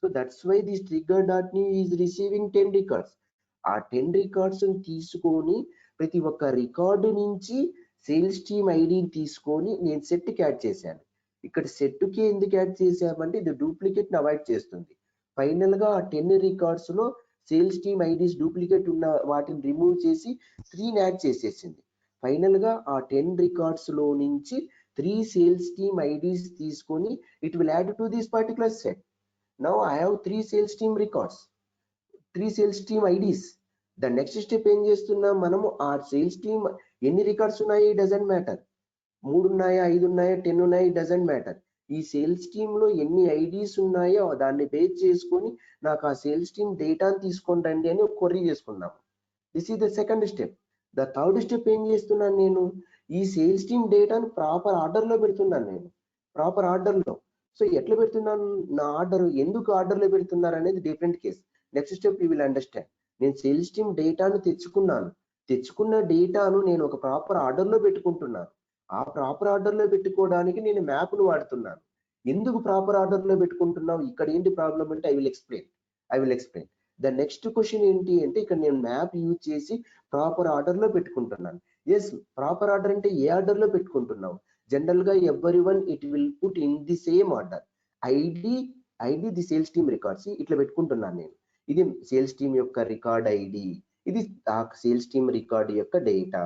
So that's why this trigger.new is receiving 10 records. ఆ 10 records తీసుకొని ప్రతి ఒక్క record నుంచి sales team ఐడిని తీసుకొని నేను సెట్కి add చేశాను. ఇక్కడ సెట్కి ఎందుకు యాడ్ చేశామంటే ఇది డూప్లికేట్ని అవాయిడ్ చేస్తుంది. ఫైనల్ గా ఆ 10 రికార్డ్స్ లో సేల్స్ టీమ్ ఐడీస్ డూప్లికేట్ ఉన్న వాటిని రిమూవ్ చేసి 3 యాడ్ చేసేసింది. ఫైనల్ గా ఆ 10 రికార్డ్స్ లో నుంచి 3 సేల్స్ టీమ్ ఐడీస్ తీసుకొని it will add to this particular set. Now I have 3 sales team records, 3 sales team IDs. The next step ఏం చేస్తున్నాం మనము? ఆ సేల్స్ టీమ్ ఎన్ని రికార్డ్స్ ఉన్నాయి డజంట్ మ్యాటర్. 3 ఉన్నాయా, 5 ఉన్నాయా, 10 ఉన్నాయా, డజంట్ మ్యాటర్. ఈ సేల్స్ టీమ్ లో ఎన్ని ఐడీస్ ఉన్నాయో దాన్ని బేస్ చేసుకొని నాకు ఆ సేల్స్ టీమ్ డేటాను తీసుకొని రండి అని ఒక క్వరీ చేసుకున్నాము. This is the second step. The third step ఏం చేస్తున్నాను నేను? ఈ సేల్స్ టీమ్ డేటాను ప్రాపర్ ఆర్డర్ లో పెడుతున్నాను నేను. ప్రాపర్ ఆర్డర్ లో. సో ఎట్లా పెడుతున్నాను? నా ఆర్డర్ ఎందుకు ఆర్డర్ లో పెడుతున్నారు అనేది different case. Next step you will understand. నేను సేల్స్ టీమ్ డేటాను తెచ్చుకున్నాను. తెచ్చుకున్న డేటాను నేను ఒక ప్రాపర్ ఆర్డర్ లో పెట్టుకుంటున్నాను. ఆ ప్రాపర్ ఆర్డర్ లో పెట్టుకోవడానికి నేను మ్యాప్ ను వాడుతున్నాను. ఎందుకు ప్రాపర్ ఆర్డర్ లో పెట్టుకుంటున్నావు? ఇక్కడ ఏంటి ప్రాబ్లం అంటే I will explain. The next question ఏంటి అంటే ఇక్కడ నేను మ్యాప్ యూజ్ చేసి ప్రాపర్ ఆర్డర్ లో పెట్టుకుంటున్నాను. ఎస్, ప్రాపర్ ఆర్డర్ అంటే ఏ ఆర్డర్ లో పెట్టుకుంటున్నావు? జనరల్ గా everyone it will put in the same order. ID the sales team records ఇట్లా పెట్టుకుంటున్నాను నేను. ఇది సేల్స్ టీమ్ యొక్క రికార్డ్ ఐడి, ఇది ఆ సేల్స్ టీమ్ రికార్డ్ యొక్క డేటా,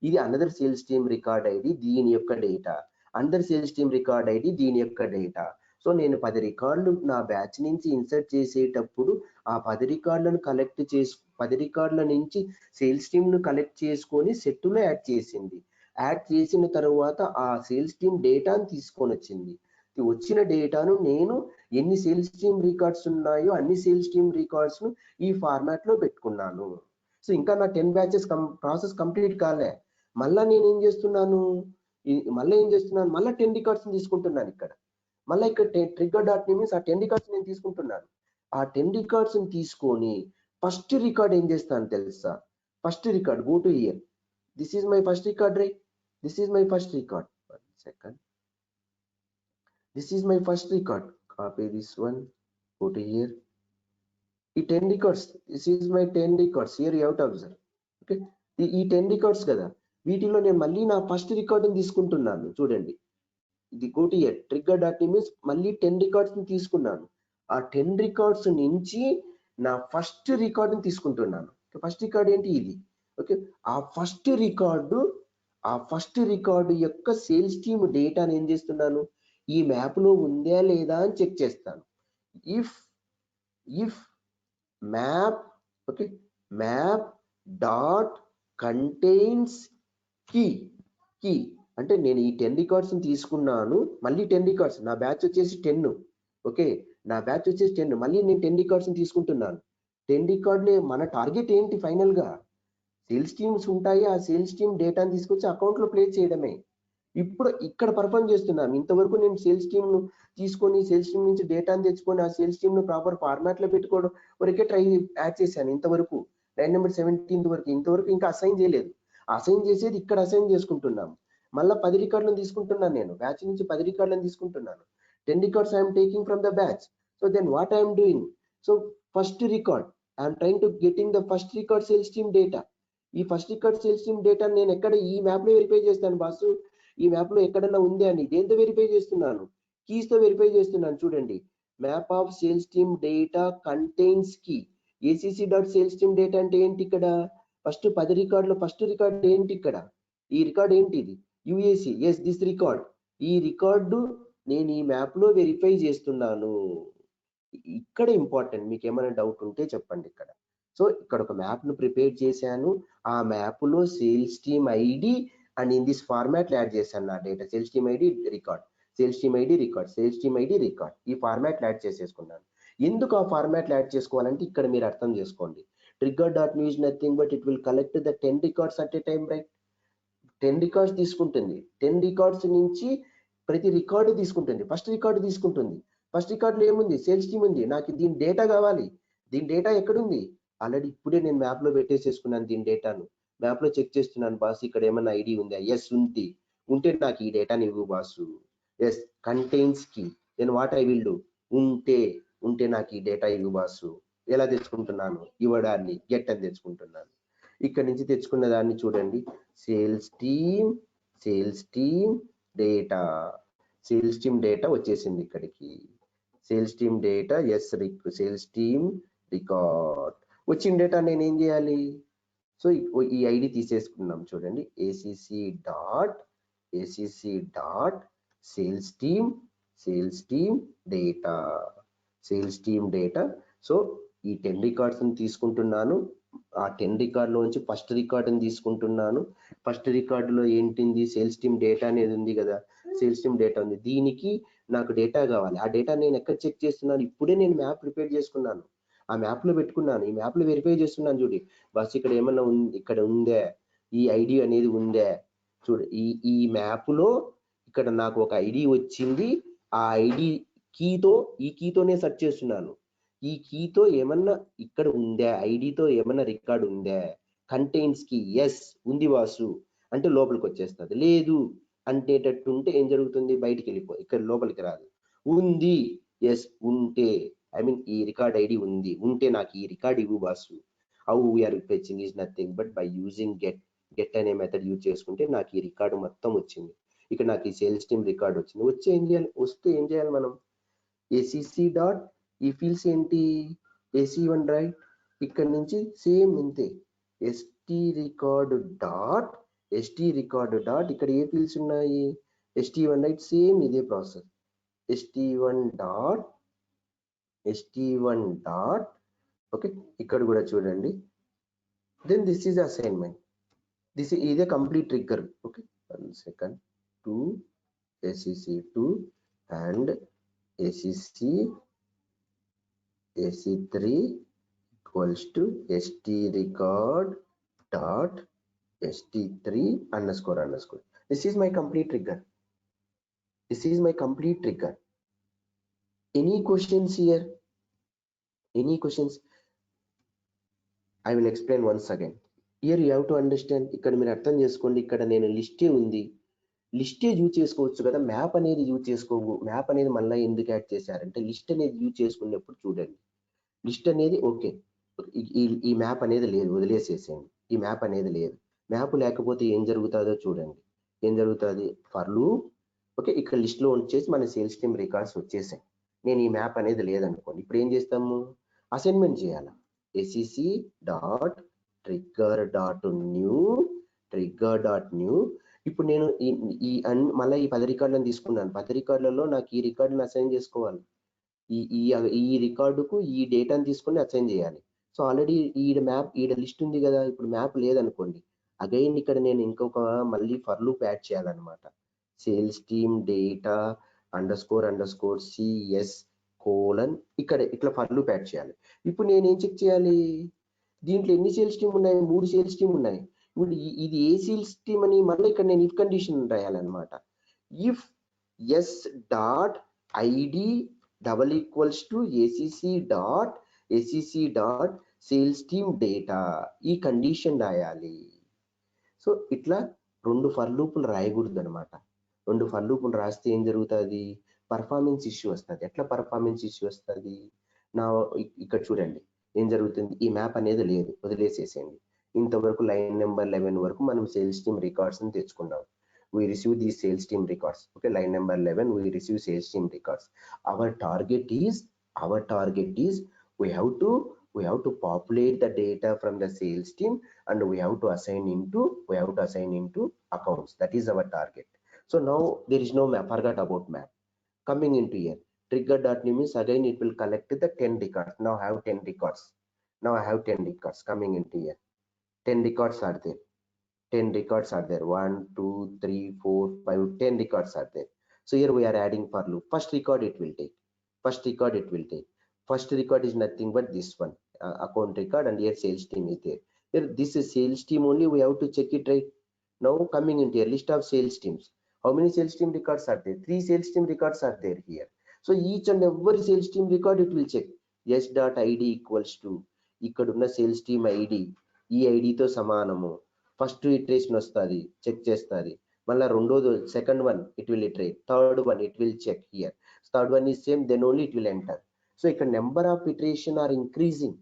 ఇది another sales team record ID దీని యొక్క డేటా, అందర్ సేల్స్ టీమ్ రికార్డ్ ఐడి దీని యొక్క డేటా. సో నేను 10 రికార్డులు నా బ్యాచ్ నుంచి ఇన్సర్ట్ చేసేటప్పుడు ఆ 10 రికార్డులను కలెక్ట్ చేసి 10 రికార్డుల నుంచి సేల్స్ టీమ్ ను కలెక్ట్ చేసుకొని సెట్లో యాడ్ చేసింది. యాడ్ చేసిన తర్వాత ఆ సేల్స్ టీమ్ డేటాను తీసుకొని వచ్చింది. వచ్చిన డేటాను నేను ఎన్ని సేల్స్ టీమ్ రికార్డ్స్ ఉన్నాయో అన్ని సేల్స్ టీమ్ రికార్డ్స్ ను ఈ ఫార్మాట్ లో పెట్టుకున్నాను. సో ఇంకా నా 10 బ్యాచెస్ ప్రాసెస్ కంప్లీట్ కాలే. మళ్ళా నేను ఏం చేస్తున్నాను? మళ్ళీ 10 రికార్డ్స్ తీసుకుంటున్నాను ఇక్కడ. మళ్ళీ ఇక్కడ trigger.new మీన్స్ ఆ 10 రికార్డ్స్ నేను తీసుకుంటున్నాను. ఆ 10 రికార్డ్స్ తీసుకొని ఫస్ట్ రికార్డ్ ఏం చేస్తాను తెలుసా? First record go to hear. This is my first record, right? This is my first record. 1 second. This is my first record. Copy this one, go to here. ఈ 10 records, this is my 10 records. Here you have to observe. Okay, ఈ 10 records కదా, వీటిలో నేను మళ్ళీ నా first రికార్డుని తీసుకుంటున్నాను. చూడండి, ఇది గో టు హియర్ trigger.image, మళ్ళీ 10 రికార్డ్స్ ని తీసుకున్నాను. ఆ 10 రికార్డ్స్ నుంచి నా ఫస్ట్ రికార్డుని తీసుకుంటున్నాను. ఫస్ట్ రికార్డ్ ఏంటి? ఇది. ఓకే, ఆ ఫస్ట్ రికార్డు యొక్క సేల్స్ టీమ్ డేటాని ఏం చేస్తున్నాను, ఈ మ్యాప్ లో ఉందా లేదా అని చెక్ చేస్తాను. If map, okay, map dot contains key అంటే నేను ఈ 10 రికార్డ్స్ తీసుకున్నాను, మళ్ళీ 10 రికార్డ్స్, నా బ్యాచ్ వచ్చేసి 10. ఓకే, నా బ్యాచ్ వచ్చేసి 10, మళ్ళీ నేను 10 రికార్డ్స్ తీసుకుంటున్నాను. 10 రికార్డులే మన టార్గెట్ ఏంటి? ఫైనల్ గా సేల్స్ టీమ్స్ ఉంటాయి, ఆ సేల్స్ టీమ్ డేటాని తీసుకొచ్చి అకౌంట్ లో ప్లేస్ చేయడమే. ఇప్పుడు ఇక్కడ పర్ఫార్మ్ చేస్తున్నాను. ఇంతవరకు నేను సేల్స్ టీమ్ ను తీసుకొని సేల్స్ టీమ్ నుంచి డేటాను తెచ్చుకొని ఆ సేల్స్ టీమ్ ను ప్రాపర్ ఫార్మాట్ లో పెట్టుకోవడం వరకే యాడ్ చేశాను. ఇంతవరకు లైన్ నెంబర్ 17 వరకు, ఇంతవరకు ఇంకా అసైన్ చేయలేదు. అసైన్ చేసేది ఇక్కడ అసైన్ చేసుకుంటున్నాం. మళ్ళీ 10 రికార్డులను తీసుకుంటున్నాను, నేను బ్యాచ్ నుంచి 10 రికార్డులను తీసుకుంటున్నాను. 10 records I'm taking from the batch. So then what I'm doing, so first record I'm trying to getting the first record sales team data. ఈ first record sales team data నేను ఎక్కడ ఈ మ్యాప్ లో verify చేస్తాను boss. ఈ map లో ఎక్కడన్నా ఉంది అని దేంతో వెరిఫై చేస్తున్నాను? కీస్ తో వెరిఫై చేస్తున్నాను. చూడండి, map of sales team data contains key. ACC dot sales team data అంటే ఏంటి? ఇక్కడ ఫస్ట్ 10 రికార్డులో ఫస్ట్ రికార్డ్ ఏంటి? ఇక్కడ ఈ రికార్డ్ ఏంటి? ఇది యుఏసి. Yes, this record. ఈ రికార్డు నేను ఈ మ్యాప్ లో వెరిఫై చేస్తున్నాను. ఇక్కడ ఇంపార్టెంట్, మీకు ఏమైనా డౌట్ ఉంటే చెప్పండి ఇక్కడ. సో ఇక్కడ ఒక మ్యాప్ ను ప్రిపేర్ చేశాను, ఆ మ్యాప్ లో sales team ID and in this format add చేశాను నా data. Sales team ID record, sales team ID record, sales team ID record, ఈ ఫార్మాట్ యాడ్ చేసేసుకున్నాను. ఎందుకు ఆ ఫార్మాట్ యాడ్ చేసుకోవాలంటే ఇక్కడ మీరు అర్థం చేసుకోండి. trigger.new is nothing but it will collect the 10 records at a time, right? 10 records తీసుకుంటుంది. 10 రికార్డ్స్ నుంచి ప్రతి రికార్డు తీసుకుంటుంది. ఫస్ట్ రికార్డు తీసుకుంటుంది. ఫస్ట్ రికార్డులో ఏముంది? సేల్స్ టీమ్ ఉంది. నాకు దీని డేటా కావాలి. దీని డేటా ఎక్కడుంది? ఆల్రెడీ ఇప్పుడే నేను మ్యాప్ లో పెట్టేసేసుకున్నాను. దీని డేటాను మ్యాప్ లో చెక్ చేస్తున్నాను. బాస్ ఇక్కడ ఏమన్నా ఐడి ఉందా? ఎస్ ఉంది. ఉంటే నాకు ఈ డేటాని ఇవ్వు boss. Yes, contains key. Then what I will do, ఉంటే నాకు ఈ డేటా ఇవ్వు బాసు. ఎలా తెచ్చుకుంటున్నాను? ఇవ్వడాన్ని గెట్ అని తెచ్చుకుంటున్నాను. ఇక్కడ నుంచి తెచ్చుకున్న దాన్ని చూడండి, sales team data. Sales team data వచ్చేసింది ఇక్కడికి. Sales team data, yes, sales team record వచ్చిన డేటా నేను ఏం చేయాలి? సో ఈ ఐడి తీసేసుకున్నాం. చూడండి, ACC dot sales team data. So ఈ 10 రికార్డ్స్ తీసుకుంటున్నాను. ఆ 10 రికార్డులో నుంచి ఫస్ట్ రికార్డుని తీసుకుంటున్నాను. ఫస్ట్ రికార్డులో ఏంటింది? సేల్స్ టీమ్ డేటా అనేది ఉంది కదా, సేల్స్ టీమ్ డేటా ఉంది. దీనికి నాకు డేటా కావాలి. ఆ డేటా నేను ఎక్కడ చెక్ చేస్తున్నాను? ఇప్పుడే నేను మ్యాప్ ప్రిపేర్ చేసుకున్నాను, ఆ మ్యాప్ లో పెట్టుకున్నాను. ఈ మ్యాప్ లో వెరిఫై చేస్తున్నాను. చూడు బస్ ఇక్కడ ఏమన్నా ఇక్కడ ఉందే, ఈ ఐడి అనేది ఉందే. చూడు, ఈ మ్యాప్ లో ఇక్కడ నాకు ఒక ఐడి వచ్చింది. ఆ ఐడి ఈ కీతోనే సెర్చ్ చేస్తున్నాను. ఈ కీతో ఏమన్నా ఇక్కడ ఉందా, ఐడితో ఏమన్నా రికార్డ్ ఉందా? కంటైన్స్ కి, ఎస్ ఉంది వాసు అంటే లోపలికి వచ్చేస్తుంది. లేదు అంటేటట్టు ఉంటే ఏం జరుగుతుంది? బయటికి వెళ్ళిపో, ఇక్కడ లోపలికి రాదు. ఉంది, ఎస్ ఉంటే, ఐ మీన్ ఈ రికార్డ్ ఐడి ఉంది, ఉంటే నాకు ఈ రికార్డ్ ఇవ్వు boss. How we're fetching is nothing but by using get అనే మెథడ్ యూజ్ చేసుకుంటే నాకు ఈ రికార్డు మొత్తం వచ్చింది. ఇక్కడ నాకు ఈ సేల్స్ టీమ్ రికార్డ్ వచ్చింది. వస్తే ఏం చేయాలి మనం? ఏసీసీ డాట్ ఈ ఫీల్డ్స్ ఏంటి? AC1 right. ఇక్కడ నుంచి సేమ్ ఇంతే, ఎస్టీ రికార్డు డాట్ ఇక్కడ ఏ ఫీల్డ్స్ ఉన్నాయి? ST1 right. సేమ్ ఇదే ప్రాసెస్. ST1 డాట్ ఓకే, ఇక్కడ కూడా చూడండి. Then this is assignment. ఇదే complete trigger. Okay, 1 second. 2 ACC2 and AC3 equals to ST record dot ST3 underscore. This is my complete trigger. Any questions here? Any questions? I will explain once again. Here you have to understand. ఇక్కడ మీరు అర్థం చేసుకోండి. ఇక్కడ నేను లిస్టే ఉంది. లిస్టే use చేసుకోవచ్చు కదా, map అనేది యూజ్ చేసుకోవు. మ్యాప్ అనేది మళ్ళీ ఎందుకు యాడ్ చేశారంటే లిస్ట్ అనేది యూజ్ చేసుకునేప్పుడు చూడండి, లిస్ట్ అనేది ఓకే, ఈ మ్యాప్ అనేది లేదు, వదిలేసేసేయండి. ఈ మ్యాప్ అనేది లేదు, మ్యాప్ లేకపోతే ఏం జరుగుతుందో చూడండి. ఏం జరుగుతుంది, ఫర్ లూప్ ఓకే, ఇక్కడ లిస్ట్లో వచ్చేసి మన సేల్స్ టీమ్ రికార్డ్స్ వచ్చేసాయి. నేను ఈ మ్యాప్ అనేది లేదనుకోండి, ఇప్పుడు ఏం చేస్తాము, అసైన్మెంట్ చేయాలి. SEC dot trigger dot new ఇప్పుడు నేను మళ్ళీ ఈ 10 రికార్డులను తీసుకున్నాను. 10 రికార్డులలో నాకు ఈ రికార్డుని అసైన్ చేసుకోవాలి. ఈ రికార్డుకు ఈ డేటాను తీసుకొని అసైన్ చేయాలి. సో ఆల్రెడీ ఈడ లిస్ట్ ఉంది కదా, ఇప్పుడు మ్యాప్ లేదనుకోండి, అగైన్ ఇక్కడ నేను ఇంకొక మళ్ళీ ఫర్ లూప్ యాడ్ చేయాలన్నమాట. Sales team data under score CS colon, ఇక్కడ ఇట్లా ఫర్ లూప్ యాడ్ చేయాలి. ఇప్పుడు నేను ఏం చెక్ చేయాలి, దీంట్లో ఎన్ని సేల్స్ టీమ్ ఉన్నాయి, 3 సేల్స్ టీమ్ ఉన్నాయి. ఇప్పుడు ఇది ఏ సేల్స్ టీమ్ అని మళ్ళీ ఇక్కడ నేను ఇఫ్ కండిషన్ రాయాలన్నమాట. If S dot ID double equals to ACC dot sales team data, ఈ కండిషన్ రాయాలి. సో ఇట్లా 2 ఫర్ లూపులు రాయకూడదు అనమాట. 2 ఫర్ లూపులు రాస్తే ఏం జరుగుతుంది, పర్ఫార్మెన్స్ ఇష్యూ వస్తుంది. ఎట్లా పర్ఫార్మెన్స్ ఇష్యూ వస్తుంది, నా ఇక్కడ చూడండి ఏం జరుగుతుంది, ఈ మ్యాప్ అనేది లేదు, వదిలేసేసేయండి. ఇంతవరకు లైన్ నెంబర్ 11 వరకు మనం సేల్స్ టీమ్ రికార్డ్స్ ని తెచ్చుకున్నాం. we receive these sales team records. Okay, line number 11 we receive sales team records. Our target is we have to populate the data from the sales team and we have to assign into accounts. That is our target. So now there is no map, forgot about map. Coming into here, trigger.new means again it will collect the 10 records. Now I have 10 records coming into here. 10 records are there. 10 records are there. 1, 2, 3, 4, 5, 10 records are there. So here we are adding for loop. First record it will take. First record is nothing but this one, account record, and here sales team is there. Here this is sales team only, we have to check it, right? Now coming into here, list of sales teams. How many sales team records are there? 3 sales team records are there here. So each and every sales team record it will check. s.id equals to ikkadunna sales team id, ఈ ఐడితో సమానము. First iteration వస్తుంది, check చేస్తుంది. మళ్ళీ రెండోది second one it will iterate, third one it will check here, third one is same, then only it will enter. So ఇక్కడ number of iterations are increasing.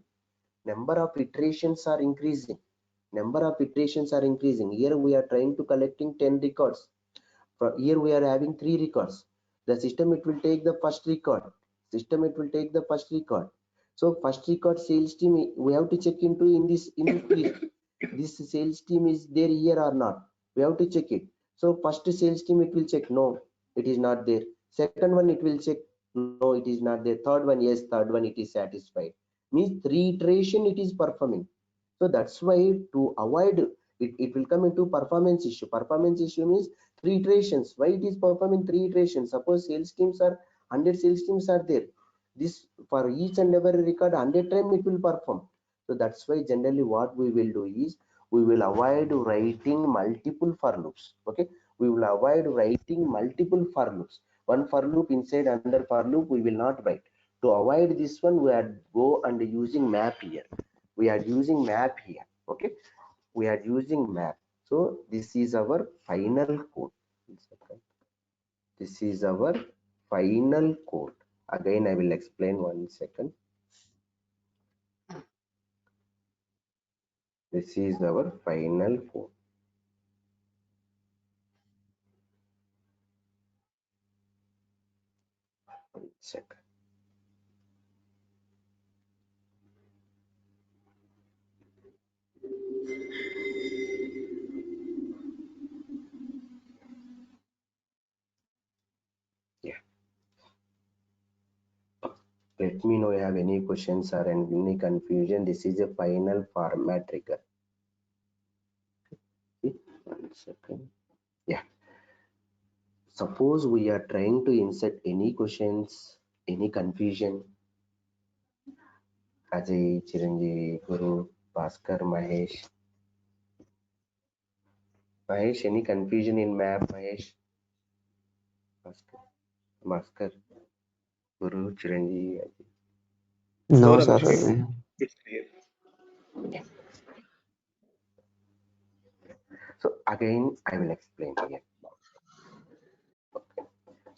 Here we are trying to collecting 10 records. Here we are having 3 records. The system it will take the first record. So first record sales team we have to check into in this list. This sales team is there here or not, we have to check it. So first sales team it will check, no it is not there. Second one it will check, no it is not there. Third one, yes, third one it is satisfied. Means 3 iteration it is performing. So that's why to avoid it will come into performance issue. Performance issue means 3 iterations. Why it is performing 3 iterations? Suppose sales teams are 100 sales teams are there, this for each and every record 100 times it will perform. So that's why generally what we will do is we will avoid writing multiple for loops. Okay, we will avoid writing multiple for loops. One for loop inside another for loop we will not write. To avoid this one, we are go and using map here. Okay, we are using map. So this is our final code. Again I will explain, 1 second. This is our final code. One second. Yeah, let me know if you have any questions or any confusion. This is a final format trigger. Okay, 1 second. Yeah, suppose we are trying to insert any questions, any confusion. Ajay, Chiranjeev, Guru, Bhaskar, Mahesh, any confusion in map? Mahesh, Bhaskar, Guru, Chiranjeev, Ajay. No, sir. It's clear. So again I will explain here.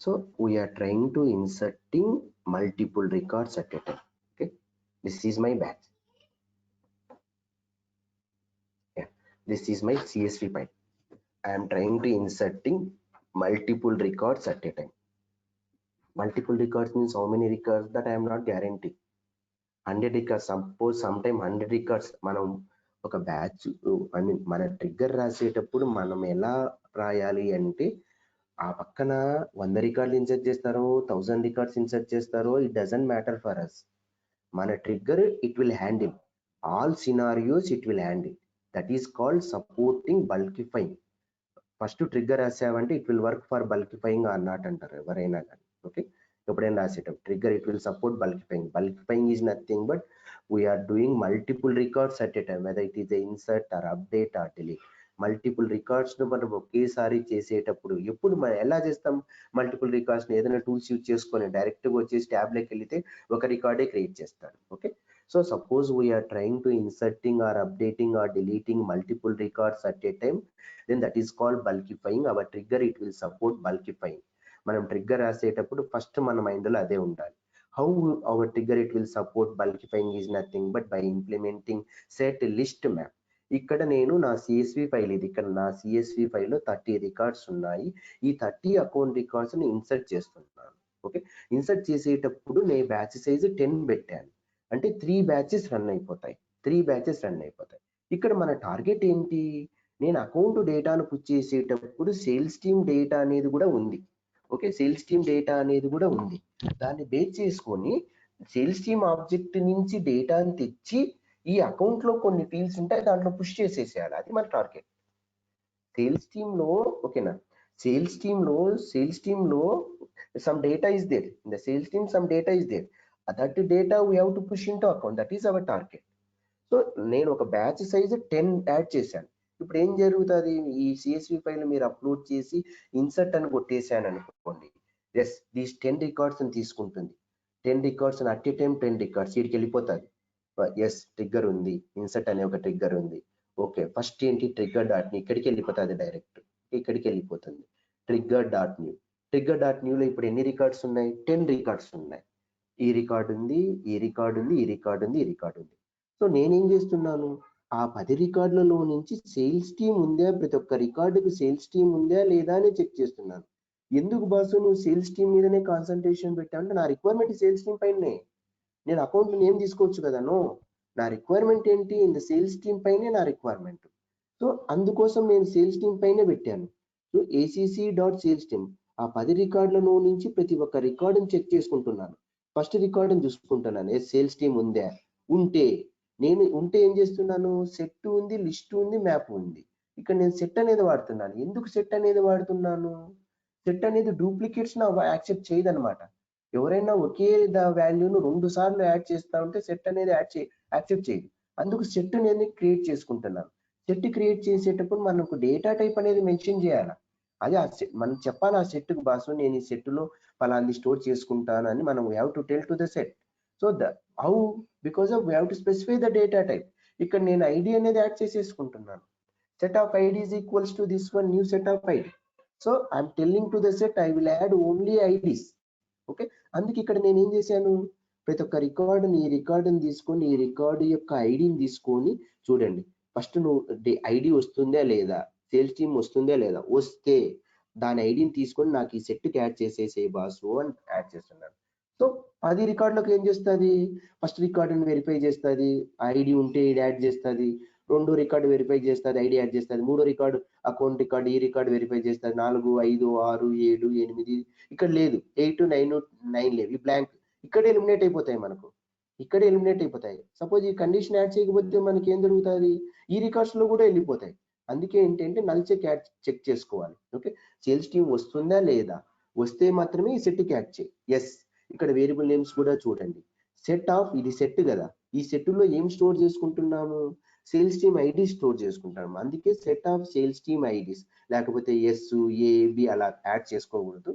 So we are trying to inserting multiple records at a time. Okay, this is my batch. Yeah, this is my CSV file. I am trying to inserting multiple records at a time. Multiple records means how many records, that I am not guaranteeing. 100 records, suppose some time 100 records మనం ఒక batch, I mean మన trigger రాసేటప్పుడు మనం ఎలా రాయాలి అంటే, ఆ పక్కన 100 రికార్డులు ఇన్సర్ట్ చేస్తారో 1000 రికార్డ్స్ ఇన్సర్ట్ చేస్తారో it doesn't matter for us. మన trigger it will handle all scenarios, it will handle. That is called supporting bulkifying. First trigger రాసావంటే it will work for bulkifying or not అంటారు ఎవరైనా కానీ. Okay, ఎప్పుడైనా రాసేటప్పుడు trigger it will support bulkifying. Bulkifying is nothing but we're doing multiple records at a time, whether it is insert or update or delete. Multiple records ను మనం ఒకేసారి చేసేటప్పుడు, ఎప్పుడు మనం ఎలా చేస్తాం మల్టిపుల్ రికార్డ్స్ ని? ఏదైనా టూల్స్ యూజ్ చేసుకొని డైరెక్ట్ గా వచ్చేసి ట్యాబ్ లోకి వెళ్తే ఒక రికార్డే క్రియేట్ చేస్తాడు. Okay, so suppose we're trying to inserting or updating or deleting multiple records at a time, then that is called bulkifying. Our trigger it will support bulkifying. మనం ట్రిగ్గర్ రాసేటప్పుడు ఫస్ట్ మన మైండ్ లో అదే ఉండాలి. How our trigger it will support bulkifying is nothing but by implementing set list map. ఇక్కడ నేను నా సిఎస్వి ఫైల్ ఇది, ఇక్కడ నా సిఎస్వి ఫైల్లో 30 రికార్డ్స్ ఉన్నాయి. ఈ 30 అకౌంట్ రికార్డ్స్ ని ఇన్సర్ట్ చేస్తున్నాను. ఓకే, ఇన్సర్ట్ చేసేటప్పుడు నేను బ్యాచ్ సైజ్ 10 పెట్టాను, అంటే 3 బ్యాచెస్ రన్ అయిపోతాయి. 3 బ్యాచెస్ రన్ అయిపోతాయి. ఇక్కడ మన టార్గెట్ ఏంటి? నేను అకౌంట్ డేటాను పుష్ చేసేటప్పుడు సేల్స్ టీమ్ డేటా అనేది కూడా ఉంది. ఓకే, సేల్స్ టీమ్ డేటా అనేది కూడా ఉంది. దాన్ని బేస్ చేసుకొని సేల్స్ టీమ్ ఆబ్జెక్ట్ నుంచి డేటాని తెచ్చి ఈ అకౌంట్ లో కొన్ని ఫీల్డ్స్ ఉంటాయి, దాంట్లో పుష్ చేసేసేయాలి. అది మన టార్గెట్ సేల్స్ టీమ్ లో. ఓకేనా, సేల్స్ టీమ్ లో some data is there, in the sales team some data is there, that data we have to push into account. That is our target. So నేను ఒక batch size 10 add చేశాను. ఇప్పుడు ఏం జరుగుతుంది? ఈ సిఎస్వి ఫైల్ మీరు upload చేసి insert అని కొట్టేశాను అనుకోండి, ఎస్ దీస్ 10 రికార్డ్స్ అని తీసుకుంటుంది. 10 records at a time 10 records ఇక్కడికి వెళ్ళిపోతుంది. ఎస్ ట్రిగ్గర్ ఉంది, ఇన్సర్ట్ అనే ఒక ట్రిగ్గర్ ఉంది. ఓకే, ఫస్ట్ ఏంటి ట్రిగ్గర్ డాట్ న్యూ, ఇక్కడికి వెళ్ళిపోతుంది, డైరెక్ట్ ఇక్కడికి వెళ్ళిపోతుంది. ట్రిగ్గర్ డాట్ న్యూలో ఇప్పుడు ఎన్ని రికార్డ్స్ ఉన్నాయి? 10 రికార్డ్స్ ఉన్నాయి. ఈ రికార్డ్ ఉంది, ఈ రికార్డ్ ఉంది, ఈ రికార్డ్ ఉంది, ఈ రికార్డ్ ఉంది. సో నేనేం చేస్తున్నాను, ఆ 10 రికార్డులలో నుంచి సేల్స్ టీమ్ ఉందా, ప్రతి ఒక్క రికార్డుకి సేల్స్ టీమ్ ఉందా లేదా అని చెక్ చేస్తున్నాను. ఎందుకు బాసు నువ్వు సేల్స్ టీమ్ మీదనే కాన్సన్ట్రేషన్ పెట్టావంటే, నా రిక్వైర్మెంట్ సేల్స్ టీమ్ పైనే. నేను అకౌంట్ నేమ్ తీసుకోవచ్చు కదా. నో, నా రిక్వైర్మెంట్ ఏంటి? ఇన్ ద సేల్స్ టీమ్ పైనే నా రిక్వైర్మెంట్. సో అందుకోసం నేను సేల్స్ టీమ్ పైనే పెట్టాను. So ACC dot sales team ఆ 10 రికార్డులలో నుంచి ప్రతి ఒక్క రికార్డుని చెక్ చేసుకుంటున్నాను. ఫస్ట్ రికార్డుని చూసుకుంటున్నాను, సేల్స్ టీమ్ ఉందా, ఉంటే ఏం చేస్తున్నాను, సెట్ ఉంది, లిస్ట్ ఉంది, మ్యాప్ ఉంది. ఇక్కడ నేను సెట్ అనేది వాడుతున్నాను. ఎందుకు సెట్ అనేది వాడుతున్నాను? సెట్ అనేది డూప్లికేట్స్ నా యాక్సెప్ట్ చేయదనమాట. ఎవరైనా ఒకే వాల్యూను 2 సార్లు యాడ్ చేస్తా ఉంటే సెట్ అనేది యాక్సెప్ట్ చేయదు. అందుకు సెట్ అనేది క్రియేట్ చేసుకుంటున్నాను. సెట్ క్రియేట్ చేసేటప్పుడు మనకు డేటా టైప్ అనేది మెన్షన్ చేయాలి. అదే మనం చెప్పాలి ఆ సెట్ కు, బాసు నేను ఈ సెట్ లో పలాంది స్టోర్ చేసుకుంటాను అని మనం have to tell to the set. So how, because of we have to specify the data type. ఇక్కడ నేను ఐడి అనేది యాడ్ చేసేసుకుంటున్నాను. set of id is equals to this one new set of id. So I'm telling to the set I will add only ids. Okay, అందుకే ఇక్కడ నేను ఏం చేశాను, ప్రతి ఒక్క రికార్డుని, ఈ రికార్డుని తీసుకొని, ఈ రికార్డు యొక్క ఐడిని తీసుకొని చూడండి. ఫస్ట్ నువ్వు ఐడి వస్తుందా లేదా, సేల్స్ టీమ్ వస్తుందా లేదా, వస్తే దాని ఐడిని తీసుకొని నాకు ఈ సెట్కి యాడ్ చేసేసే బాసు అని యాడ్ చేస్తున్నాను. సో 10 రికార్డులకు ఏం చేస్తుంది, ఫస్ట్ రికార్డుని వెరిఫై చేస్తుంది, ఐడి ఉంటే యాడ్ చేస్తుంది. 2 రికార్డు వెరిఫై చేస్తుంది, ఐడి యాడ్ చేస్తుంది. 3 రికార్డు అకౌంట్ రికార్డు, ఈ రికార్డు వెరిఫై చేస్తుంది. 4, 5, 6, 7, 8 ఇక్కడ లేదు, 8, 9 లేవు, ఈ బ్లాంక్ ఇక్కడే ఎలిమినేట్ అయిపోతాయి. మనకు ఇక్కడే ఎలిమినేట్ అయిపోతాయి. సపోజ్ ఈ కండిషన్ యాడ్ చేయకపోతే మనకి ఏం జరుగుతుంది, ఈ రికార్డ్స్ లో కూడా వెళ్ళిపోతాయి. అందుకే ఏంటంటే నల్ చెక్ చేసుకోవాలి. ఓకే, సేల్స్ టీమ్ వస్తుందా లేదా, వస్తే మాత్రమే ఈ సెట్కి యాడ్ చేయి. ఎస్, ఇక్కడ వేరియబుల్ నేమ్స్ కూడా చూడండి. సెట్ ఆఫ్, ఇది సెట్ కదా, ఈ సెట్ లో ఏం స్టోర్ చేసుకుంటున్నాము, సేల్స్ టీమ్ ఐడి స్టోర్ చేసుకుంటాము. అందుకే set of sales team IDs, లేకపోతే ఎస్, ఏ, బి అలా యాడ్ చేసుకోకూడదు.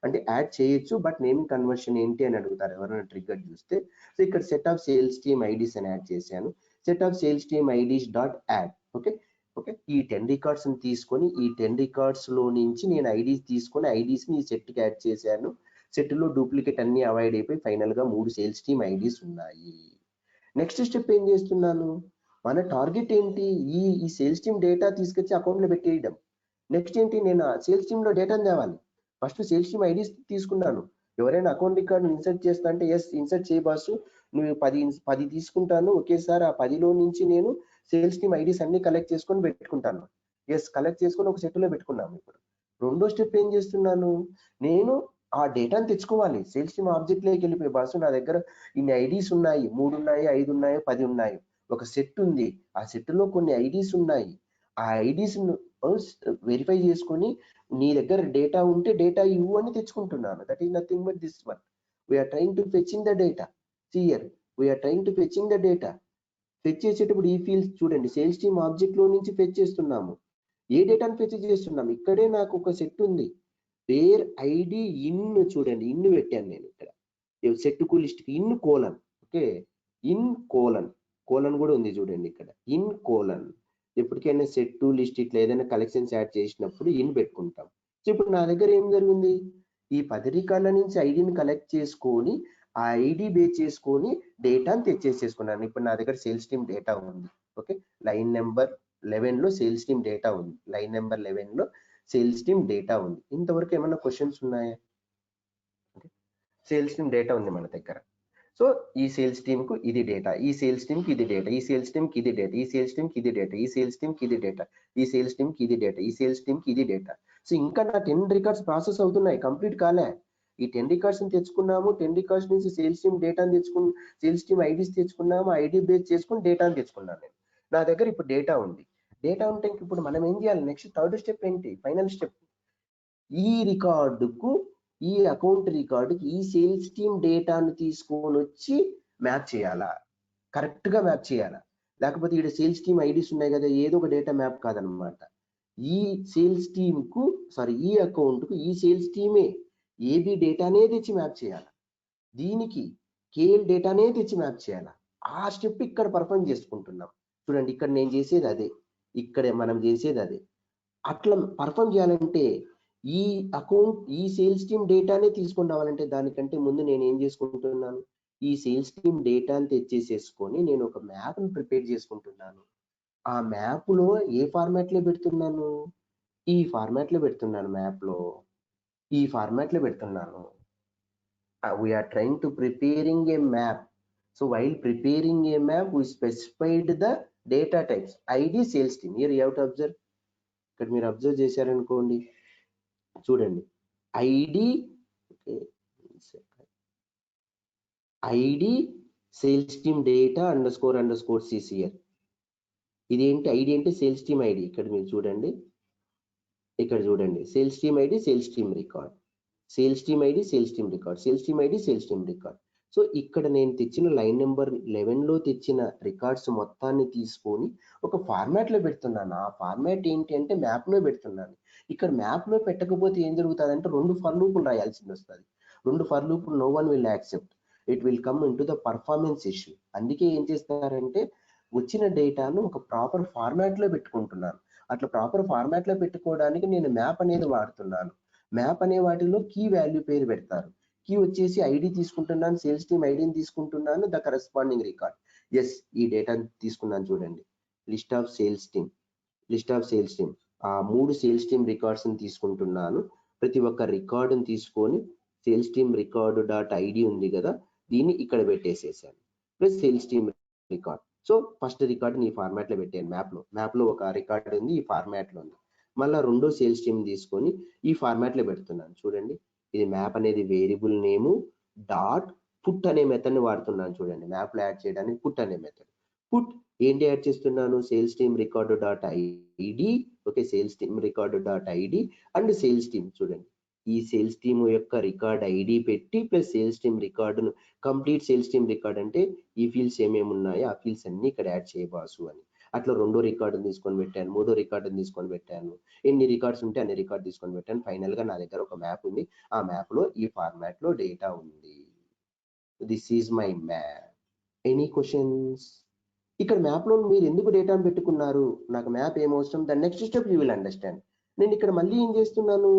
అంటే యాడ్ చేయొచ్చు, బట్ నేమింగ్ కన్వర్షన్ ఏంటి అని అడుగుతారు ఎవరైనా ట్రిగ్గర్ చూస్తే. సో ఇక్కడ set of sales team IDs అని యాడ్ చేశాను. Set of sales team IDs dot add. Okay, okay, ఈ 10 రికార్డ్స్ తీసుకొని ఈ 10 రికార్డ్స్ లో నుంచి నేను ఐడీస్ తీసుకొని ఐడీస్ ని ఈ సెట్ కి యాడ్ చేశాను. సెట్ లో డూప్లికేట్ అన్ని అవాయిడ్ అయిపోయి ఫైనల్ గా 3 సేల్స్ టీమ్ ఐడీస్ ఉన్నాయి. నెక్స్ట్ స్టెప్ ఏం చేస్తున్నాను, మన టార్గెట్ ఏంటి, ఈ సేల్స్ టీమ్ డేటా తీసుకొచ్చి అకౌంట్ లో పెట్టేయడం. నెక్స్ట్ ఏంటి, నేను సేల్స్ టీమ్ లో డేటాను తేవాలి. ఫస్ట్ సేల్స్ టీమ్ ఐడీస్ తీసుకున్నాను. ఎవరైనా అకౌంట్ రికార్డ్ ఇన్సర్ట్ చేస్తా అంటే ఎస్ ఇన్సర్ట్ చేయ బాసు, నువ్వు 10 తీసుకుంటాను ఒకేసారి. ఆ 10లో నుంచి నేను సేల్స్ టీమ్ ఐడీస్ అన్ని కలెక్ట్ చేసుకొని పెట్టుకుంటాను. ఎస్, కలెక్ట్ చేసుకొని ఒక సెట్ లో పెట్టుకున్నాము. ఇప్పుడు రెండో స్టెప్ ఏం చేస్తున్నాను, నేను ఆ డేటాను తెచ్చుకోవాలి. సేల్స్ టీమ్ ఆబ్జెక్ట్ లోకి వెళ్ళిపోయి బాసు నా దగ్గర ఇన్ని ఐడీస్ ఉన్నాయి, 3 ఉన్నాయి, 5 ఉన్నాయి, 10 ఉన్నాయి. ఒక సెట్ ఉంది, ఆ సెట్ లో కొన్ని ఐడీస్ ఉన్నాయి. ఆ ఐడీస్ వెరిఫై చేసుకొని నీ దగ్గర డేటా ఉంటే డేటా ఇవ్వు అని తెచ్చుకుంటున్నాను. That is nothing but this one. We're trying to fetching the data. Here we're trying to fetching the data. Fetch చేసేటప్పుడు ఈ ఫీల్డ్స్ చూడండి, సేల్స్ టీమ్ ఆబ్జెక్ట్ లో నుంచి ఫెచ్ చేస్తున్నాము. ఏ డేటాను ఫెచ్ చేస్తున్నాము, ఇక్కడే నాకు ఒక సెట్ ఉంది, పేర్ ఐడి ఇన్. చూడండి, ఇన్ పెట్టాను నేను ఇక్కడ సెట్ కు లిస్ట్ కి in colon. Okay, in colon, colon కూడా ఉంది చూడండి ఇక్కడ, ఇన్ కోలన్. ఎప్పటికైనా సెట్ టు లిస్ట్ ఇట్లా ఏదైనా కలెక్షన్స్ యాడ్ చేసినప్పుడు ఇన్ పెట్టుకుంటాం. సో ఇప్పుడు నా దగ్గర ఏం జరిగింది, ఈ 10 రికార్డుల నుంచి ఐడిని కలెక్ట్ చేసుకొని ఆ ఐడి బేస్ చేసుకొని డేటాను తెచ్చేసేసుకున్నాను. ఇప్పుడు నా దగ్గర సేల్స్ టీమ్ డేటా ఉంది. ఓకే, లైన్ నెంబర్ 11 లో సేల్స్ టీమ్ డేటా ఉంది. లైన్ నెంబర్ 11 లో సేల్స్ టీమ్ డేటా ఉంది. ఇంతవరకు ఏమన్నా క్వశ్చన్స్ ఉన్నాయా? సేల్స్ టీమ్ డేటా ఉంది మన దగ్గర. సో ఈ సేల్స్ టీమ్ కు ఇది డేటా, ఈ సేల్స్ టీమ్ కి ఇది డేటా, ఈ సేల్స్ టీమ్ కి ఇది డేటా, ఈ సేల్స్ టీమ్ కి ఇది డేటా, ఈ సేల్స్ టీమ్ కి ఇది డేటా, ఈ సేల్స్ టీమ్ కి ఇది డేటా, ఈ సేల్స్ టీమ్ కి ఇది డేటా. సో ఇంకా నా 10 రికార్డ్స్ ప్రాసెస్ అవుతున్నాయి, కంప్లీట్ కాలే. ఈ 10 రికార్డ్స్ తెచ్చుకున్నాము, 10 రికార్డ్స్ నుంచి సేల్స్ టీమ్ డేటాను తెచ్చుకుని సేల్స్ టీమ్ ఐడీస్ తెచ్చుకున్నాము, ఐడి బేస్ చేసుకుని డేటాను తెచ్చుకున్నాను నేను. నా దగ్గర ఇప్పుడు డేటా ఉంది. డేటా ఉంటే ఇప్పుడు మనం ఏం చేయాలి, నెక్స్ట్ థర్డ్ స్టెప్ ఏంటి, ఫైనల్ స్టెప్. ఈ రికార్డుకు, ఈ అకౌంట్ రికార్డుకి ఈ సేల్స్ టీమ్ డేటాను తీసుకొని వచ్చి మ్యాప్ చేయాలా, కరెక్ట్ గా మ్యాప్ చేయాలా. లేకపోతే ఇక్కడ సేల్స్ టీమ్ ఐడీస్ ఉన్నాయి కదా, ఏదో ఒక డేటా మ్యాప్ కాదనమాట. ఈ సేల్స్ టీమ్ కు ఈ అకౌంట్ కు ఈ సేల్స్ టీమే ఏబి డేటానే తెచ్చి మ్యాప్ చేయాలి. దీనికి కేఎల్ డేటానే తెచ్చి మ్యాప్ చేయాలి. ఆ స్టెప్ ఇక్కడ పర్ఫామ్ చేసుకుంటున్నాం. చూడండి, ఇక్కడ నేను చేసేది అదే, ఇక్కడ మనం చేసేది అదే. అట్లా పర్ఫామ్ చేయాలంటే ఈ అకౌంట్, ఈ సేల్స్ టీమ్ డేటానే తీసుకొని రావాలంటే దానికంటే ముందు నేను ఏం చేసుకుంటున్నాను, ఈ సేల్స్ టీమ్ డేటాని తెచ్చేసేసుకొని నేను ఒక మ్యాప్ ని ప్రిపేర్ చేసుకుంటున్నాను. ఆ మ్యాప్ లో ఏ ఫార్మాట్ లో పెడుతున్నాను, ఈ ఫార్మాట్ లో పెడుతున్నాను, మ్యాప్ లో ఈ ఫార్మాట్ లో పెడుతున్నాను. We're trying to preparing a map. So while preparing a map we specified the data types, id sales team. Here you have to observe. ఇక్కడ మీరు అబ్జర్వ్ చేశారనుకోండి, చూడండి, ID sales team data __ CCR. ఇదేంటి ID అంటే sales team ID. ఇక్కడ మీరు చూడండి, ఇక్కడ చూడండి, sales team ID, sales team record, sales team ID, sales team record, sales team ID, sales team record. So ఇక్కడ నేను తెచ్చిన లైన్ నెంబర్ 11 లో తెచ్చిన రికార్డ్స్ మొత్తాన్ని తీసుకొని ఒక ఫార్మాట్ లో పెడుతున్నాను. ఆ ఫార్మాట్ ఏంటి అంటే మ్యాప్ లో పెడుతున్నాను. ఇక్కడ మ్యాప్ లో పెట్టకపోతే ఏం జరుగుతుంది అంటే 2 ఫర్ లూపులు రాయాల్సింది వస్తుంది. 2 ఫర్ లూపులు no one will accept, it will come into the performance issue. అందుకే ఏం చేస్తారంటే వచ్చిన డేటాను ఒక ప్రాపర్ ఫార్మాట్ లో పెట్టుకుంటున్నాను. అట్లా ప్రాపర్ ఫార్మాట్ లో పెట్టుకోవడానికి నేను మ్యాప్ అనేది వాడుతున్నాను. మ్యాప్ అనే వాటిలో కీ వాల్యూ పేరు పెడతారు. కీ వచ్చేసి ఐడి తీసుకుంటున్నాను, సేల్స్ టీమ్ ఐడిని తీసుకుంటున్నాను, ద కరెస్పాండింగ్ రికార్డ్. ఎస్, ఈ డేటా తీసుకున్నాను. చూడండి, list of sales team, list of sales team, ఆ 3 సేల్స్ టీమ్ రికార్డ్స్ ని తీసుకుంటున్నాను. ప్రతి ఒక్క రికార్డుని తీసుకొని sales team record dot ID ఉంది కదా, దీన్ని ఇక్కడ పెట్టేసేసాను, plus sales team record. So first record ఈ ఫార్మాట్ లో పెట్టాను. మ్యాప్ లో ఒక రికార్డ్ ఉంది, ఈ ఫార్మాట్ లో ఉంది. మళ్ళీ రెండో సేల్స్ టీమ్ తీసుకొని ఈ ఫార్మాట్ లో పెడుతున్నాను. చూడండి, ఇది మ్యాప్ అనేది వేరియబుల్ నేము డాట్ పుట్ అనే మెథడ్ ని వాడుతున్నాను. చూడండి, మ్యాప్ లో యాడ్ చేయడానికి పుట్ అనే మెథడ్. పుట్ ఏంటి యాడ్ చేస్తున్నాను, sales team record dot ID. Okay, sales team record dot ID and sales team. చూడండి, ఈ సేల్స్ టీమ్ యొక్క రికార్డ్ ఐడి పెట్టి ప్లస్ సేల్స్ టీమ్ రికార్డును, కంప్లీట్ సేల్స్ టీమ్ రికార్డ్ అంటే ఈ ఫీల్డ్స్ ఏమేమి ఉన్నాయో ఆ ఫీల్డ్స్ అన్ని ఇక్కడ యాడ్ చేయబాసు అని. అట్లా రెండో రికార్డుని తీసుకొని పెట్టాను, మూడో రికార్డుని తీసుకొని పెట్టాను, ఎన్ని రికార్డ్స్ ఉంటే అన్ని రికార్డ్ తీసుకొని పెట్టాను. ఫైనల్ గా నా దగ్గర ఒక మ్యాప్ ఉంది. ఆ మ్యాప్ లో ఈ ఫార్మాట్ లో డేటా ఉంది. This is my map. Any questions? ఇక్కడ మ్యాప్లో మీరు ఎందుకు డేటాను పెట్టుకున్నారు, నాకు మ్యాప్ ఏమవసరం, దాని next step you will understand. నేను ఇక్కడ మళ్ళీ ఏం చేస్తున్నాను,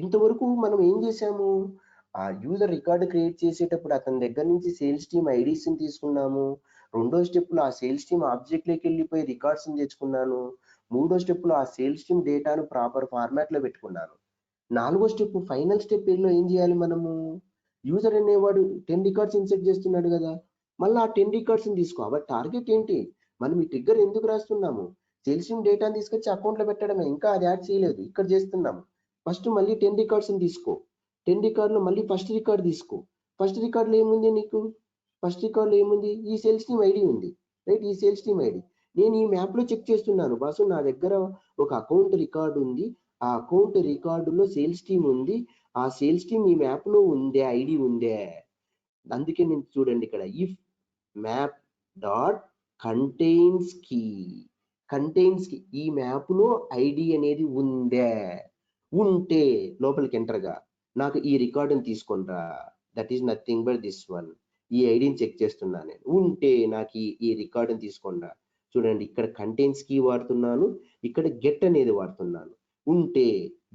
ఇంతవరకు మనం ఏం చేసాము, ఆ యూజర్ రికార్డు క్రియేట్ చేసేటప్పుడు అతని దగ్గర నుంచి సేల్స్ టీమ్ ఐడీస్ని తీసుకున్నాము. రెండో స్టెప్లో ఆ సేల్స్ టీమ్ ఆబ్జెక్ట్లోకి వెళ్ళిపోయి రికార్డ్స్ని తెచ్చుకున్నాను. మూడో స్టెప్లో ఆ సేల్స్ టీమ్ డేటాను ప్రాపర్ ఫార్మాట్లో పెట్టుకున్నాను. నాలుగో స్టెప్ ఫైనల్ స్టెప్ ఏలో ఏం చేయాలి మనము, యూజర్ అనేవాడు 10 రికార్డ్స్ ఇన్సెట్ చేస్తున్నాడు కదా, మళ్ళీ ఆ 10 రికార్డ్స్ని తీసుకో. అవి టార్గెట్ ఏంటి, మనం ఈ ట్రిగ్గర్ ఎందుకు రాస్తున్నాము, సేల్స్ టీమ్ డేటాను తీసుకొచ్చి అకౌంట్లో పెట్టడమే, ఇంకా అది యాడ్ చేయలేదు, ఇక్కడ చేస్తున్నాము. ఫస్ట్ మళ్ళీ 10 రికార్డ్స్ని తీసుకో, 10 రికార్డులో మళ్ళీ ఫస్ట్ రికార్డ్ తీసుకో. ఫస్ట్ రికార్డులో ఏముంది నీకు, ఫస్ట్ రికార్డులో ఏముంది, ఈ సేల్స్ టీమ్ ఐడి ఉంది రైట్, ఈ సేల్స్ టీమ్ ఐడి. నేను ఈ మ్యాప్లో చెక్ చేస్తున్నాను, బాసు నా దగ్గర ఒక అకౌంట్ రికార్డు ఉంది, ఆ అకౌంట్ రికార్డులో సేల్స్ టీమ్ ఉంది, ఆ సేల్స్ టీమ్ ఈ మ్యాప్లో ఉందే, ఐడి ఉందే. అందుకే నేను చూడండి ఇక్కడ if map dot contains key, contains key ఈ మ్యాప్లో ఐడి అనేది ఉందే, ఉంటే లోపలికి ఎంటర్గా నాకు ఈ రికార్డుని తీసుకుంటా, that is nothing but this one. ఈ ఐడిని చెక్ చేస్తున్నా నేను, ఉంటే నాకు ఈ రికార్డుని తీసుకుంటా. చూడండి ఇక్కడ కంటైన్స్ కీ వాడుతున్నాను, ఇక్కడ గెట్ అనేది వాడుతున్నాను. ఉంటే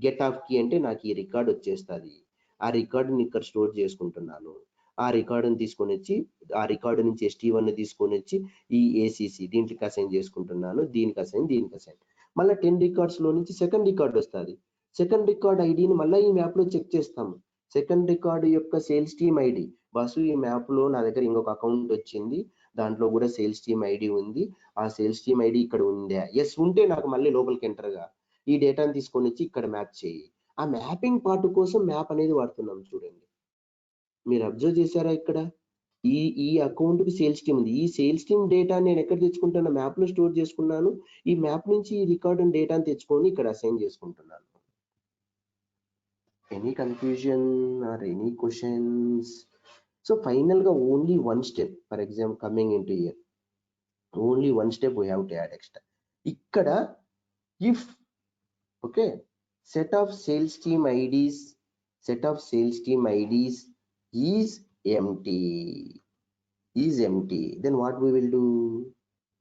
గెట్ ఆఫ్ కీ అంటే నాకు ఈ రికార్డ్ వచ్చేస్తుంది, ఆ రికార్డుని ఇక్కడ స్టోర్ చేసుకుంటున్నాను. ఆ రికార్డుని తీసుకొని వచ్చి ఆ రికార్డు నుంచి ST1 తీసుకొని వచ్చి ఈ ACC దీంట్లోకి అసైన్ చేసుకుంటున్నాను, దీనికి అసైన్, దీనికి అసైన్. మళ్ళీ 10 రికార్డ్స్లో నుంచి సెకండ్ రికార్డ్ వస్తుంది, సెకండ్ రికార్డ్ ఐడిని మళ్ళీ ఈ మ్యాప్లో చెక్ చేస్తాము. సెకండ్ రికార్డు యొక్క సేల్స్ టీమ్ ఐడి, బస్సు ఈ మ్యాప్లో నా దగ్గర ఇంకొక అకౌంట్ వచ్చింది, దాంట్లో కూడా సేల్స్ టీమ్ ఐడి ఉంది, ఆ సేల్స్ టీమ్ ఐడి ఇక్కడ ఉందా, ఎస్ ఉంటే నాకు మళ్ళీ లోపలికి ఎంటర్గా ఈ డేటాను తీసుకొని వచ్చి ఇక్కడ మ్యాప్ చేయి. ఆ మ్యాపింగ్ పార్ట్ కోసం మ్యాప్ అనేది వాడుతున్నాం. చూడండి మీరు అబ్జర్వ్ చేశారా, ఇక్కడ ఈ అకౌంట్ కి సేల్స్ టీమ్ ఉంది, ఈ సేల్స్ టీమ్ డేటా నేను ఎక్కడ తెచ్చుకుంటాను, మ్యాప్ లో స్టోర్ చేసుకున్నాను. ఈ మ్యాప్ నుంచి ఈ రికార్డు డేటాను తెచ్చుకొని ఇక్కడ అసైన్ చేసుకుంటున్నాను. Any confusion or any questions? So final గా only one step, for example coming in to year, only one step we have to add extra. ఇక్కడ if okay set of sales team IDs, set of sales team IDs is empty, is empty, then what we will do,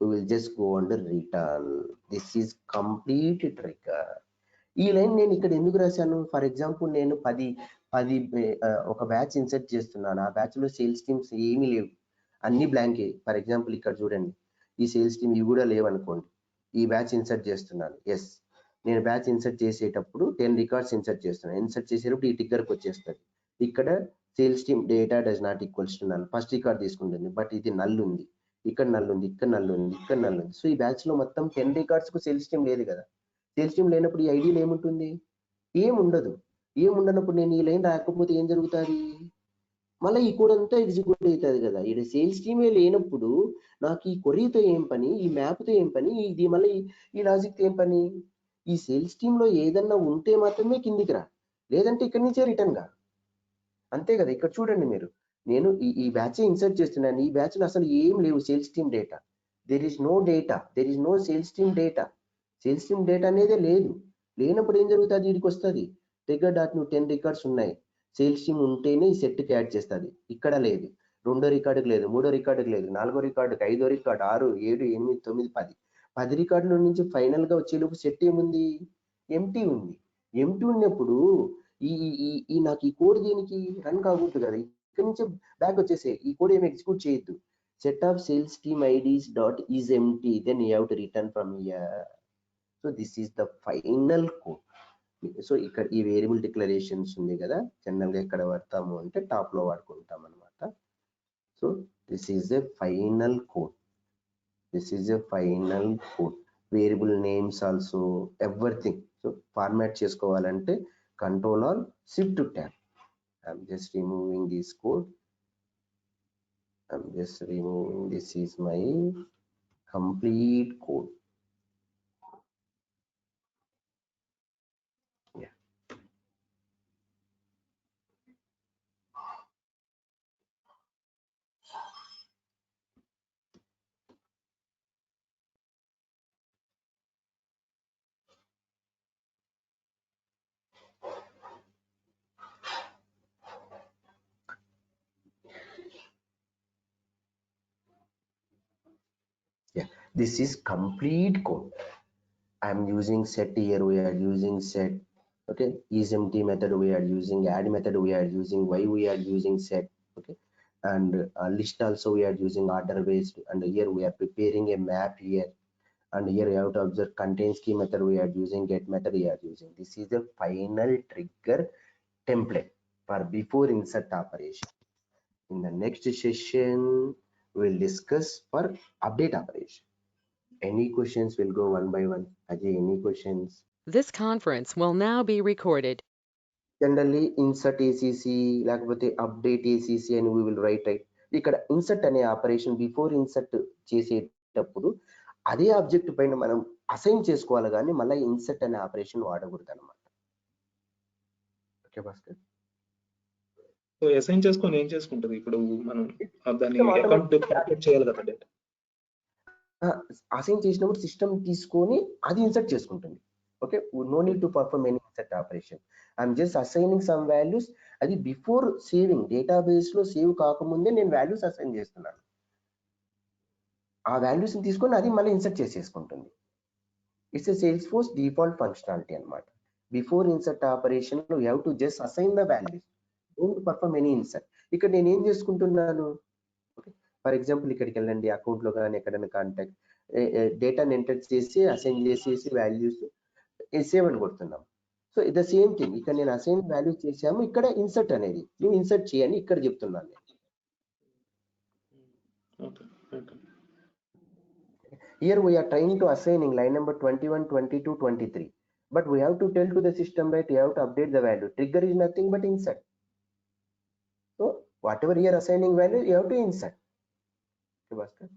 we will just go under return. This is complete trigger. ఈ line నేను ఇక్కడ ఎందుకు రాశాను, for example నేను 10 ఒక batch insert చేస్తున్నాను, ఆ batch లో సేల్స్ టీమ్స్ ఏమీ లేవు, అన్ని బ్లాంకే. ఫర్ ఎగ్జాంపుల్ ఇక్కడ చూడండి, ఈ సేల్స్ టీమ్ ఇవి కూడా లేవనుకోండి, ఈ బ్యాచ్ ఇన్సర్ట్ చేస్తున్నాను. ఎస్, నేను బ్యాచ్ ఇన్సర్ట్ చేసేటప్పుడు 10 రికార్డ్స్ ఇన్సర్ట్ చేస్తున్నాను, ఇన్సర్ట్ చేసేటప్పుడు ఈ టిగ్గర్కి వచ్చేస్తుంది. ఇక్కడ sales team data does not equals to null, first record తీసుకుంటుంది, బట్ ఇది నల్ ఉంది, ఇక్కడ నల్ ఉంది, ఇక్కడ నల్ ఉంది, ఇక్కడ నల్ ఉంది. సో ఈ బ్యాచ్ లో మొత్తం 10 రికార్డ్స్ కు సేల్స్ టీమ్ లేదు కదా, సేల్స్ టీమ్ లేనప్పుడు ఈ ఐడియాలో ఏముంటుంది, ఏముండదు. ఏముండనప్పుడు నేను ఈ లైన్ రాకపోతే ఏం జరుగుతుంది, మళ్ళీ ఈ కోడ్ అంతా ఎగ్జిక్యూట్ అవుతుంది కదా. ఇది సేల్స్ టీమే లేనప్పుడు నాకు ఈ కొరీతో ఏం పని, ఈ మ్యాప్తో ఏం పని, ఇది మళ్ళీ ఈ లాజిక్తో ఏం పని. ఈ సేల్స్ టీంలో ఏదన్నా ఉంటే మాత్రమే కిందికి రా, లేదంటే ఇక్కడి నుంచే రిటర్న్ గా, అంతే కదా. ఇక్కడ చూడండి మీరు, నేను ఈ బ్యాచ్ ఇన్సర్ట్ చేస్తున్నాను, ఈ బ్యాచ్ లో అసలు ఏం లేవు sales team data, there is no data, there is no sales team data, sales team data అనేదే లేదు. లేనప్పుడు ఏం జరుగుతుంది, వీడికి వస్తుంది ట్రిగ్గర్ డాట్ నువ్వు 10 రికార్డ్స్ ఉన్నాయి, సేల్స్ టీమ్ ఉంటేనే ఈ సెట్కి యాడ్ చేస్తుంది, ఇక్కడ లేదు, రెండో రికార్డుకి లేదు, మూడో రికార్డుకి లేదు, నాలుగో రికార్డుకి, ఐదో రికార్డు, 6, 7, 8, 9, 10 రికార్డుల నుంచి ఫైనల్ గా వచ్చేలోపు సెట్ ఏముంది, ఎంటీ ఉంది. ఎంటీ ఉన్నప్పుడు ఈ ఈ నాకు ఈ కోడ్ దీనికి రన్ కాకూడదు కదా, ఇక్కడ నుంచి బ్యాక్ వచ్చేసే, ఈ కోడ్ ఏమి ఎగ్జిక్యూట్ చేయొద్దు. Set of sales team IDs dot is empty, then you have to return from here. So this is the final code. So ఇక్కడ ఈ వేరియబుల్ డిక్లరేషన్స్ ఉంది కదా, జనరల్ గా ఎక్కడ వాడతాము అంటే టాప్ లో వాడుకుంటాం అనమాట. So this is a final code, this is a final code, variable names also everything. So format చేసుకోవాలంటే control or shift tab. I'm just removing this code, I'm just removing, this is my complete code. This is complete code. I'm using set here, we are using set. Okay, isempty method we are using, add method we are using, why we are using set. Okay, and list also we are using order based, and here we are preparing a map here, and here you have to observe contains key method we are using, get method we are using. This is the final trigger template for before insert operation. In the next session we'll discuss for update operation. Any questions? Will go one by one. Ajay, any questions? This conference will now be recorded. Generally insert ACC లేకపోతే update ACC అని we will write, right? ఇక్కడ insert అనే operation before insert చేసేటప్పుడు అదే object పైన మనం assign చేసుకోవాలి, కానీ మళ్ళీ ఇన్సర్ట్ అనే ఆపరేషన్ వాడకూడదు అనమాట. ఓకే భాస్కర్. సో అసైన్ చేసుకొని ఏం చేసుకుంటది ఇప్పుడు మనం దాన్ని అకౌంట్ క్యాల్కులేట్ చేయాలి కదా డేటా. అసైన్ చేసినప్పుడు సిస్టమ్ తీసుకొని అది ఇన్సర్ట్ చేసుకుంటుంది. Okay, no need to perform any insert operation. I'm just assigning some values. అది బిఫోర్ సేవింగ్ డేటాబేస్ లో సేవ్ కాకముందే నేను వాల్యూస్ అసైన్ చేస్తున్నాను. ఆ వాల్యూస్ తీసుకొని అది మళ్ళీ ఇన్సర్ట్ చేసేసుకుంటుంది. It's a Salesforce default functionality అనమాట. Before insert operation you have to just assign the values, don't perform any insert. ఇక్కడ నేను ఏం చేసుకుంటున్నాను, ఓకే, ఫర్ ఎగ్జాంపుల్ ఇక్కడికి వెళ్ళండి, అకౌంట్ లో కానీ ఎక్కడైనా కాంటాక్ట్ డేటాని ఎంటర్ చేసి అసైన్ చేసేసి వాల్యూస్ సేవ్ అని కొడుతున్నాం. సో ద సేమ్ థింగ్ ఇక్కడ నేను అసైన్ వాల్యూస్ చేసాము, ఇక్కడ ఇన్సర్ట్ అనేది నువ్వు ఇన్సర్ట్ చేయని ఇక్కడ చెప్తున్నాను నేను. Here we are trying to assigning line number 21, 22, 23, but we have to tell to the system that you have to update the value. Trigger is nothing but insert. So whatever you are assigning value, you have to insert. Okay, Bhaskar?